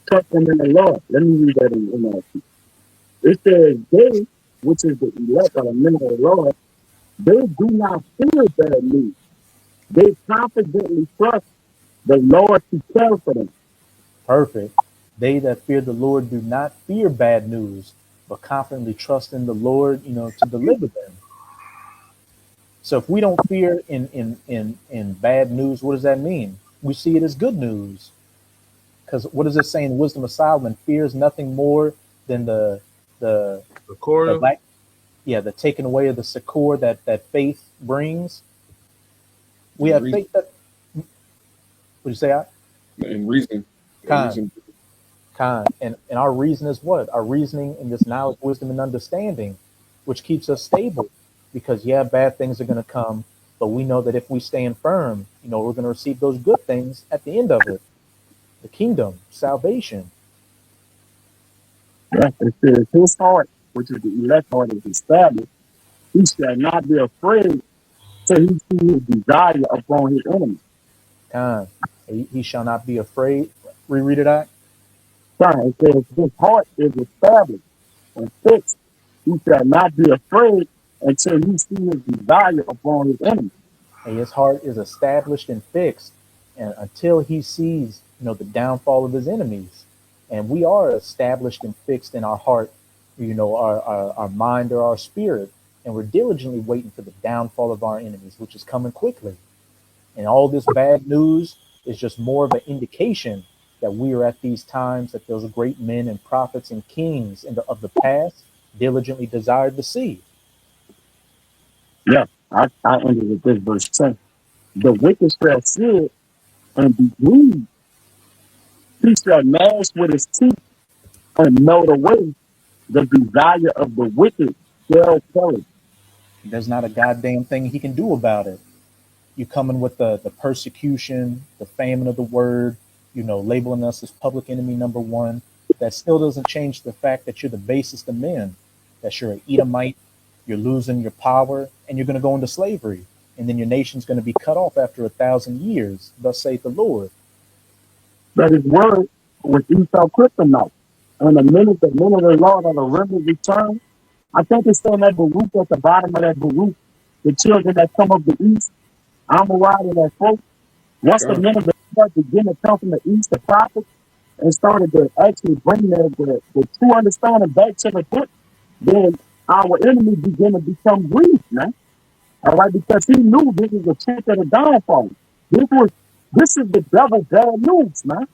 trusting in the Lord. Let me read that in NLT. It says, they, which is the elect or the men of the Lord, they do not fear bad news. They confidently trust the Lord to care for them. Perfect. They that fear the Lord do not fear bad news, but confidently trust in the Lord, to deliver them. So if we don't fear in bad news, what does that mean? We see it as good news. Because what does it say in Wisdom of Solomon? Fears nothing more than the Recorder. lack, the taking away of the succor that faith brings. We have faith that. What do you say? And reason. Kind. And our reason is what? Our reasoning in this knowledge, wisdom, and understanding, which keeps us stable. Because bad things are going to come, but we know that if we stand firm, we're going to receive those good things at the end of it. The kingdom, salvation. Yeah, it says, his heart, which is the elect heart, is established. He shall not be afraid till he see his desire upon his enemies. He shall not be afraid. Reread it out. It says, his heart is established and fixed. He shall not be afraid until he see his desire upon his enemies. And his heart is established and fixed, and until he sees, the downfall of his enemies. And we are established and fixed in our heart, our mind or our spirit, and we're diligently waiting for the downfall of our enemies, which is coming quickly. And all this bad news is just more of an indication that we are at these times that those great men and prophets and kings of the past diligently desired to see. Yeah, I ended with this verse 10. The wicked shall see it and be grieved. He shall gnash with his teeth and melt away. The desire of the wicked shall perish. There's not a goddamn thing he can do about it. You coming with the persecution, the famine of the word, labeling us as public enemy number one. That still doesn't change the fact that you're the basest of men, that you're an Edomite, you're losing your power, and you're going to go into slavery. And then your nation's going to be cut off after 1,000 years. Thus saith the Lord. That his word was Esau kryptonite. And the minute the Lord of the remnant return, I think it's still that Baruch at the bottom of that Baruch, the children that come of the east, Amorite and that folk. Once the men of the Lord begin to come from the east, the prophets, and started to actually bring the true understanding back to the book, then our enemy began to become grieved, man. All right, because he knew this is the trick of the downfall. This is the devil's bad news, man.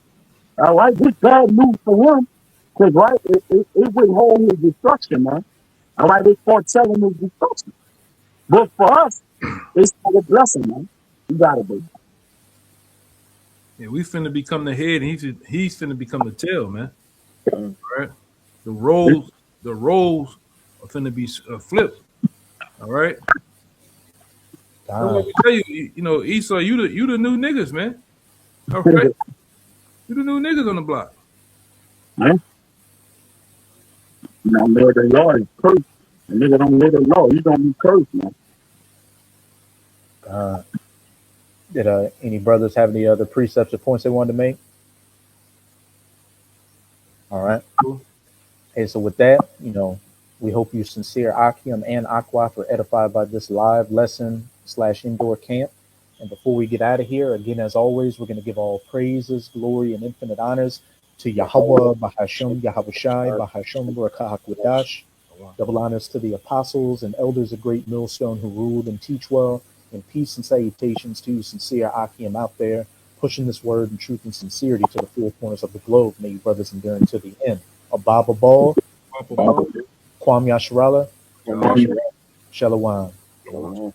All right, this bad news for him, because right, it would hold his destruction, man. All right, it's foretelling his destruction. But for us, it's for a blessing, man. You got it, baby. Yeah, we finna become the head, and he's finna become the tail, man. Con. All right, the roles are finna be flipped. All right. So let me tell you, Esau, you the new niggas, man. All right, you the new niggas on the block. Man, you know, Lord, the Lord is cursed. And nigga don't live the law, you gonna be cursed, man. Did any brothers have any other precepts or points they wanted to make? All right. Cool. Hey, so with that, we hope you sincere Akim and Aqua were edified by this live lesson / indoor camp. And before we get out of here, again, as always, we're going to give all praises, glory, and infinite honors to Yahweh, Bahasham, Yahushai, Bahasham, Rakahakwadash. Double honors to the apostles and elders of Great Millstone who ruled and teach well. And peace and salutations to you, sincere Akim out there, pushing this word and truth and sincerity to the four corners of the globe. May you brothers endure to the end. Ababa Ball, Papa Ball. Kwam Yasharala, Well, Marshall, Shalawam. Shalom.